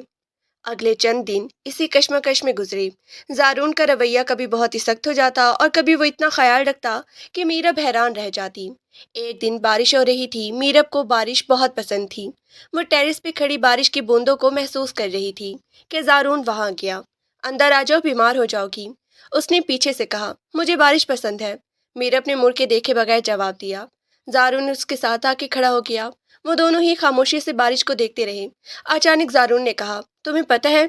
اگلے چند دن اسی کشمکش میں گزرے۔ زارون کا رویہ کبھی بہت ہی سخت ہو جاتا اور کبھی وہ اتنا خیال رکھتا کہ میرب حیران رہ جاتی۔ ایک دن بارش ہو رہی تھی۔ میرب کو بارش بہت پسند تھی۔ وہ ٹیرس پہ کھڑی بارش کی بوندوں کو محسوس کر رہی تھی کہ زارون وہاں گیا۔ اندر آ جاؤ، بیمار ہو جاؤ گی، اس نے پیچھے سے کہا۔ مجھے بارش پسند ہے، میرب نے مڑ کے دیکھے بغیر جواب دیا۔ زارون اس کے ساتھ آ کے کھڑا ہو گیا۔ وہ دونوں ہی خاموشی سے بارش کو دیکھتے رہے۔ اچانک زارون نے کہا، تمہیں پتہ ہے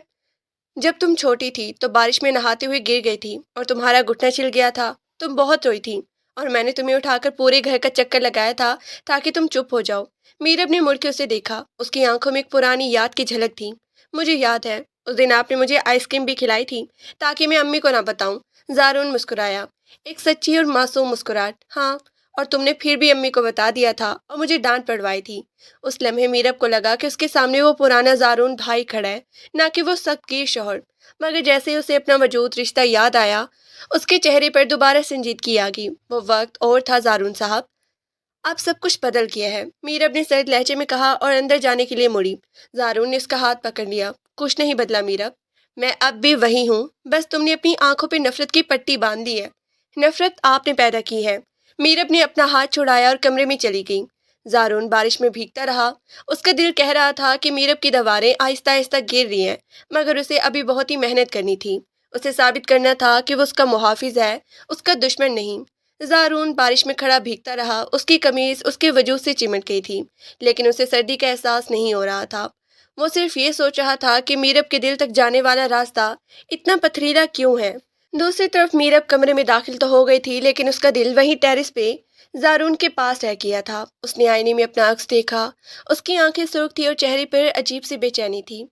جب تم چھوٹی تھی تو بارش میں نہاتے ہوئے گر گئی تھی اور تمہارا گھٹنا چھل گیا تھا۔ تم بہت روئی تھی اور میں نے تمہیں اٹھا کر پورے گھر کا چکر لگایا تھا تاکہ تم چپ ہو جاؤ۔ میرب نے مڑ کے اسے دیکھا، اس کی آنکھوں میں ایک پرانی یاد کی جھلک تھی۔ مجھے یاد ہے، اس دن آپ نے مجھے آئس کریم بھی کھلائی تھی تاکہ میں امی کو نہ بتاؤں۔ زارون مسکرایا، ایک سچی اور معصوم مسکراہٹ۔ ہاں، اور تم نے پھر بھی امی کو بتا دیا تھا اور مجھے ڈانٹ پڑوائی تھی۔ اس لمحے میرب کو لگا کہ اس کے سامنے وہ پرانا زارون بھائی کھڑا ہے، نہ کہ وہ سخت گیر شوہر۔ مگر جیسے ہی اسے اپنا وجود رشتہ یاد آیا، اس کے چہرے پر دوبارہ سنجیدگی آ گئی۔ وہ وقت اور تھا زارون صاحب، اب سب کچھ بدل گیا ہے، میرب نے سرد لہجے میں کہا اور اندر جانے کے لیے مڑی۔ زارون نے اس کا ہاتھ پکڑ لیا۔ کچھ نہیں بدلا میرب، میں اب بھی وہی ہوں، بس تم نے اپنی آنکھوں پہ نفرت کی پٹی باندھ دی ہے۔ نفرت آپ نے پیدا کی ہے۔ میرب نے اپنا ہاتھ چھڑایا اور کمرے میں چلی گئی۔ زارون بارش میں بھیگتا رہا۔ اس کا دل کہہ رہا تھا کہ میرب کی دیواریں آہستہ آہستہ گر رہی ہیں، مگر اسے ابھی بہت ہی محنت کرنی تھی۔ اسے ثابت کرنا تھا کہ وہ اس کا محافظ ہے، اس کا دشمن نہیں۔ زارون بارش میں کھڑا بھیگتا رہا۔ اس کی قمیض اس کے وجود سے چمٹ گئی تھی، لیکن اسے سردی کا احساس نہیں ہو رہا تھا۔ وہ صرف یہ سوچ رہا تھا کہ میرب کے دل تک جانے والا راستہ اتنا پتھریلا کیوں ہے۔ دوسری طرف میرب کمرے میں داخل تو ہو گئی تھی، لیکن اس کا دل وہیں ٹیرس پہ زارون کے پاس رہ گیا تھا۔ اس نے آئینے میں اپنا عکس دیکھا۔ اس کی آنکھیں سرخ تھی اور چہرے پر عجیب سی بے چینی تھی۔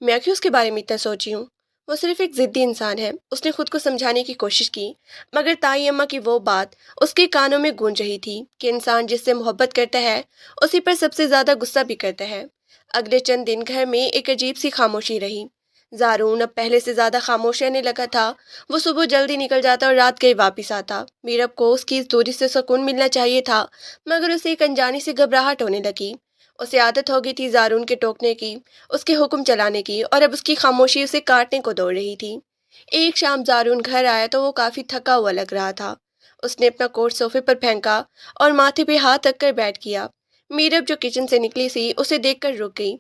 میں کیوں اس کے بارے میں اتنا سوچی ہوں؟ وہ صرف ایک ضدی انسان ہے۔ اس نے خود کو سمجھانے کی کوشش کی، مگر تائی اماں کی وہ بات اس کے کانوں میں گونج رہی تھی کہ انسان جس سے محبت کرتا ہے اسی پر سب سے زیادہ غصہ بھی کرتا ہے۔ اگلے چند دن گھر میں ایک عجیب سی خاموشی رہی۔ زارون اب پہلے سے زیادہ خاموش رہنے لگا تھا۔ وہ صبح جلدی نکل جاتا اور رات گئے واپس آتا۔ میرب کو اس کی اس دوری سے سکون ملنا چاہیے تھا، مگر اسے ایک انجانی سے گھبراہٹ ہونے لگی۔ اسے عادت ہو گئی تھی زارون کے ٹوکنے کی، اس کے حکم چلانے کی، اور اب اس کی خاموشی اسے کاٹنے کو دوڑ رہی تھی۔ ایک شام زارون گھر آیا تو وہ کافی تھکا ہوا لگ رہا تھا۔ اس نے اپنا کوٹ صوفے پر پھینکا اور ماتھے پہ ہاتھ رکھ کر بیٹھ گیا۔ میرب جو کچن سے نکلی سی اسے دیکھ کر رک گئی۔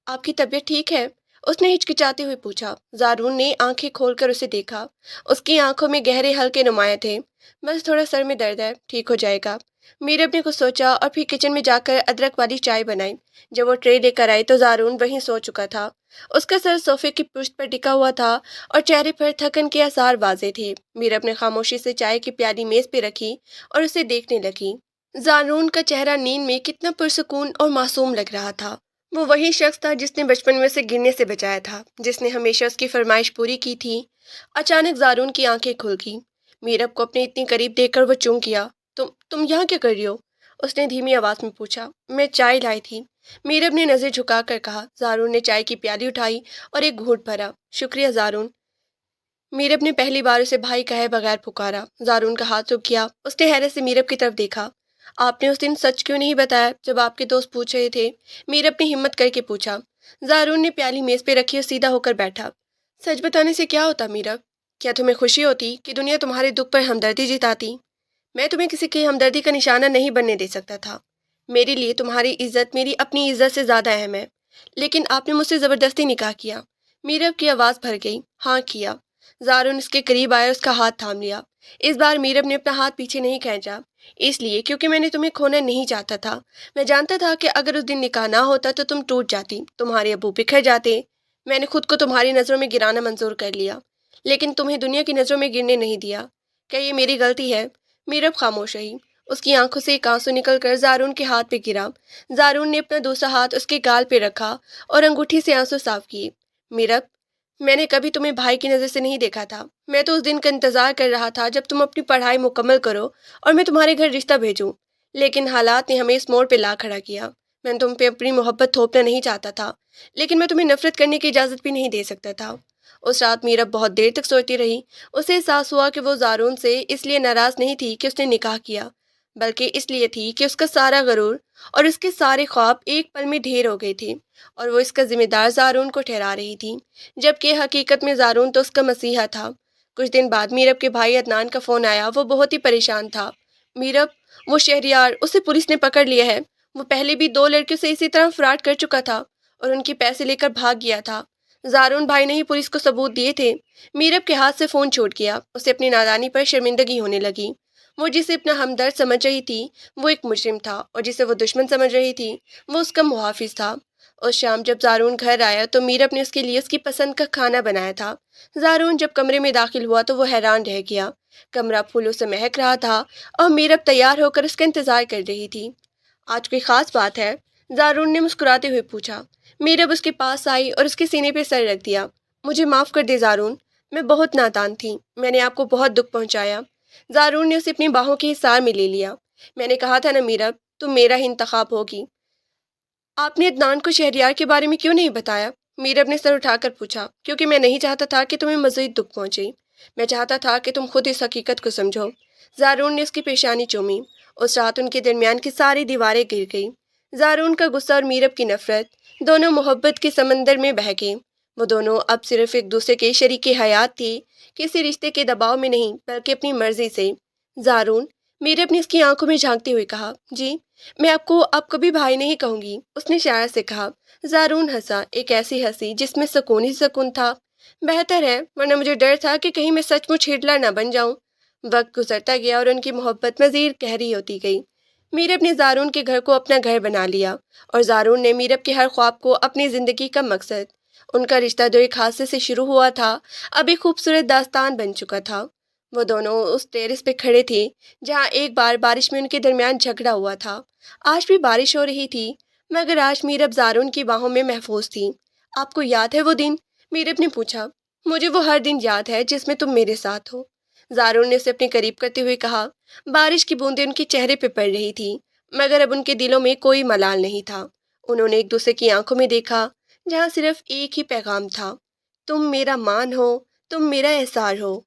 آپ کی طبیعت ٹھیک ہے؟ اس نے ہچکچاتے ہوئے پوچھا۔ زارون نے آنکھیں کھول کر اسے دیکھا۔ اس کی آنکھوں میں گہرے ہلکے نمایاں تھے۔ بس تھوڑا سر میں درد ہے، ٹھیک ہو جائے گا۔ میرب نے کچھ سوچا اور پھر کچن میں جا کر ادرک والی چائے بنائی۔ جب وہ ٹرے لے کر آئی تو زارون وہیں سو چکا تھا۔ اس کا سر صوفے کی پشت پر ٹکا ہوا تھا اور چہرے پر تھکن کے آثار واضح تھے۔ میرب نے خاموشی سے چائے کی پیالی میز پہ رکھی اور اسے دیکھنے لگی۔ زارون کا چہرہ نیند میں کتنا پرسکون اور معصوم لگ رہا تھا۔ وہ وہی شخص تھا جس نے بچپن میں اسے گرنے سے بچایا تھا، جس نے ہمیشہ اس کی فرمائش پوری کی تھی۔ اچانک زارون کی آنکھیں کھل گئیں۔ میرب کو اپنے اتنی قریب دیکھ کر وہ چونک گیا۔ تم یہاں کیا کر رہی ہو؟ اس نے دھیمی آواز میں پوچھا۔ میں چائے لائی تھی، میرب نے نظر جھکا کر کہا۔ زارون نے چائے کی پیالی اٹھائی اور ایک گھونٹ بھرا۔ شکریہ زارون۔ میرب نے پہلی بار اسے بھائی کہے بغیر پکارا۔ زارون کا ہاتھ رک گیا۔ اس نے حیرت سے میرب کی طرف دیکھا۔ آپ نے اس دن سچ کیوں نہیں بتایا جب آپ کے دوست پوچھ رہے تھے؟ میرب نے ہمت کر کے پوچھا۔ زارون نے پیالی میز پہ رکھی اور سیدھا ہو کر بیٹھا۔ سچ بتانے سے کیا ہوتا میرب؟ کیا تمہیں خوشی ہوتی کہ دنیا تمہارے دکھ پر ہمدردی جتاتی؟ میں تمہیں کسی کی ہمدردی کا نشانہ نہیں بننے دے سکتا تھا۔ میرے لیے تمہاری عزت میری اپنی عزت سے زیادہ اہم ہے۔ لیکن آپ نے مجھ سے زبردستی نکاح کیا۔ میرب کی آواز بھر گئی۔ ہاں کیا۔ زارون اس کے قریب آیا اور اس کا ہاتھ تھام لیا۔ اس بار میرب نے اپنا ہاتھ پیچھے نہیں کھینچا، اس لیے کیونکہ میں نے تمہیں کھونا نہیں چاہتا تھا۔ میں جانتا تھا کہ اگر اس دن نکاح نہ ہوتا تو تم ٹوٹ جاتی، تمہارے ابو بکھر جاتے۔ میں نے خود کو تمہاری نظروں میں گرانا منظور کر لیا، لیکن تمہیں دنیا کی نظروں میں گرنے نہیں دیا۔ کیا یہ میری غلطی ہے؟ میرب خاموش رہی۔ اس کی آنکھوں سے ایک آنسو نکل کر زارون کے ہاتھ پہ گرا۔ زارون نے اپنا دوسرا ہاتھ اس کے گال پہ رکھا اور انگوٹھی سے آنسو صاف کیے۔ میرب، میں نے کبھی تمہیں بھائی کی نظر سے نہیں دیکھا تھا۔ میں تو اس دن کا انتظار کر رہا تھا جب تم اپنی پڑھائی مکمل کرو اور میں تمہارے گھر رشتہ بھیجوں، لیکن حالات نے ہمیں اس موڑ پہ لا کھڑا کیا۔ میں تم پہ اپنی محبت تھوپنا نہیں چاہتا تھا، لیکن میں تمہیں نفرت کرنے کی اجازت بھی نہیں دے سکتا تھا۔ اس رات میرب بہت دیر تک سوتی رہی۔ اسے احساس ہوا کہ وہ زارون سے اس لیے ناراض نہیں تھی کہ اس نے نکاح کیا، بلکہ اس لیے تھی کہ اس کا سارا غرور اور اس کے سارے خواب ایک پل میں ڈھیر ہو گئے تھے اور وہ اس کا ذمہ دار زارون کو ٹھہرا رہی تھی، جبکہ حقیقت میں زارون تو اس کا مسیحا تھا۔ کچھ دن بعد میرب کے بھائی عدنان کا فون آیا۔ وہ بہت ہی پریشان تھا۔ میرب، وہ شہریار، اسے پولیس نے پکڑ لیا ہے۔ وہ پہلے بھی 2 لڑکیوں سے اسی طرح فراڈ کر چکا تھا اور ان کے پیسے لے کر بھاگ گیا تھا۔ زارون بھائی نے ہی پولیس کو ثبوت دیے تھے۔ میرب کے ہاتھ سے فون چھوٹ گیا۔ اسے اپنی نادانی پر شرمندگی ہونے لگی۔ وہ جسے اپنا ہمدرد سمجھ رہی تھی وہ ایک مجرم تھا، اور جسے وہ دشمن سمجھ رہی تھی وہ اس کا محافظ تھا۔ اس شام جب زارون گھر آیا تو میرب نے اس کے لیے اس کی پسند کا کھانا بنایا تھا۔ زارون جب کمرے میں داخل ہوا تو وہ حیران رہ گیا۔ کمرہ پھولوں سے مہک رہا تھا اور میرب تیار ہو کر اس کا انتظار کر رہی تھی۔ آج کوئی خاص بات ہے؟ زارون نے مسکراتے ہوئے پوچھا۔ میرب اس کے پاس آئی اور اس کے سینے پہ سر رکھ دیا۔ مجھے معاف کر دے زارون، میں بہت نادان تھی، میں نے آپ کو بہت دکھ پہنچایا۔ زارون نے اسے اپنی باہوں کے حصار میں لے لیا۔ میں نے کہا تھا نا میرب، تم میرا ہی انتخاب ہوگی۔ آپ نے عدنان کو شہریار کے بارے میں کیوں نہیں بتایا؟ میرب نے سر اٹھا کر پوچھا۔ کیونکہ میں نہیں چاہتا تھا کہ تمہیں مزید دکھ پہنچے، میں چاہتا تھا کہ تم خود اس حقیقت کو سمجھو۔ زارون نے اس کی پیشانی چومی۔ اس رات ان کے درمیان کی ساری دیواریں گر گئیں۔ زارون کا غصہ اور میرب کی نفرت دونوں محبت کے سمندر میں بہہ گئے۔ وہ دونوں اب صرف ایک دوسرے کے شریک حیات تھے، کسی رشتے کے دباؤ میں نہیں بلکہ اپنی مرضی سے۔ زارون، میرب نے اس کی آنکھوں میں جھانکتے ہوئے کہا۔ جی، میں آپ کو اب کبھی بھائی نہیں کہوں گی، اس نے شاعر سے کہا۔ زارون ہنسا، ایک ایسی ہنسی جس میں سکون ہی سکون تھا۔ بہتر ہے، ورنہ مجھے ڈر تھا کہ کہیں میں سچ مچ ہٹلر نہ بن جاؤں۔ وقت گزرتا گیا اور ان کی محبت مزید گہری ہوتی گئی۔ میرب نے زارون کے گھر کو اپنا گھر بنا لیا اور زارون نے میرب کے ہر خواب کو اپنی زندگی کا مقصد۔ ان کا رشتہ جو ایک حادثے سے شروع ہوا تھا اب ایک خوبصورت داستان بن چکا تھا۔ وہ دونوں اس ٹیرس پہ کھڑے تھے جہاں ایک بار بارش میں ان کے درمیان جھگڑا ہوا تھا۔ آج بھی بارش ہو رہی تھی مگر آج میرب زارون کی باہوں میں محفوظ تھی۔ آپ کو یاد ہے وہ دن؟ میرب نے پوچھا۔ مجھے وہ ہر دن یاد ہے جس میں تم میرے ساتھ ہو، زارون نے اسے اپنے قریب کرتے ہوئے کہا۔ بارش کی بوندیں ان کے چہرے پہ پڑ رہی تھی مگر اب ان کے دلوں میں کوئی ملال نہیں تھا۔ انہوں نے ایک دوسرے کی آنکھوں میں دیکھا جہاں صرف ایک ہی پیغام تھا، تم میرا مان ہو، تم میرا احسار ہو۔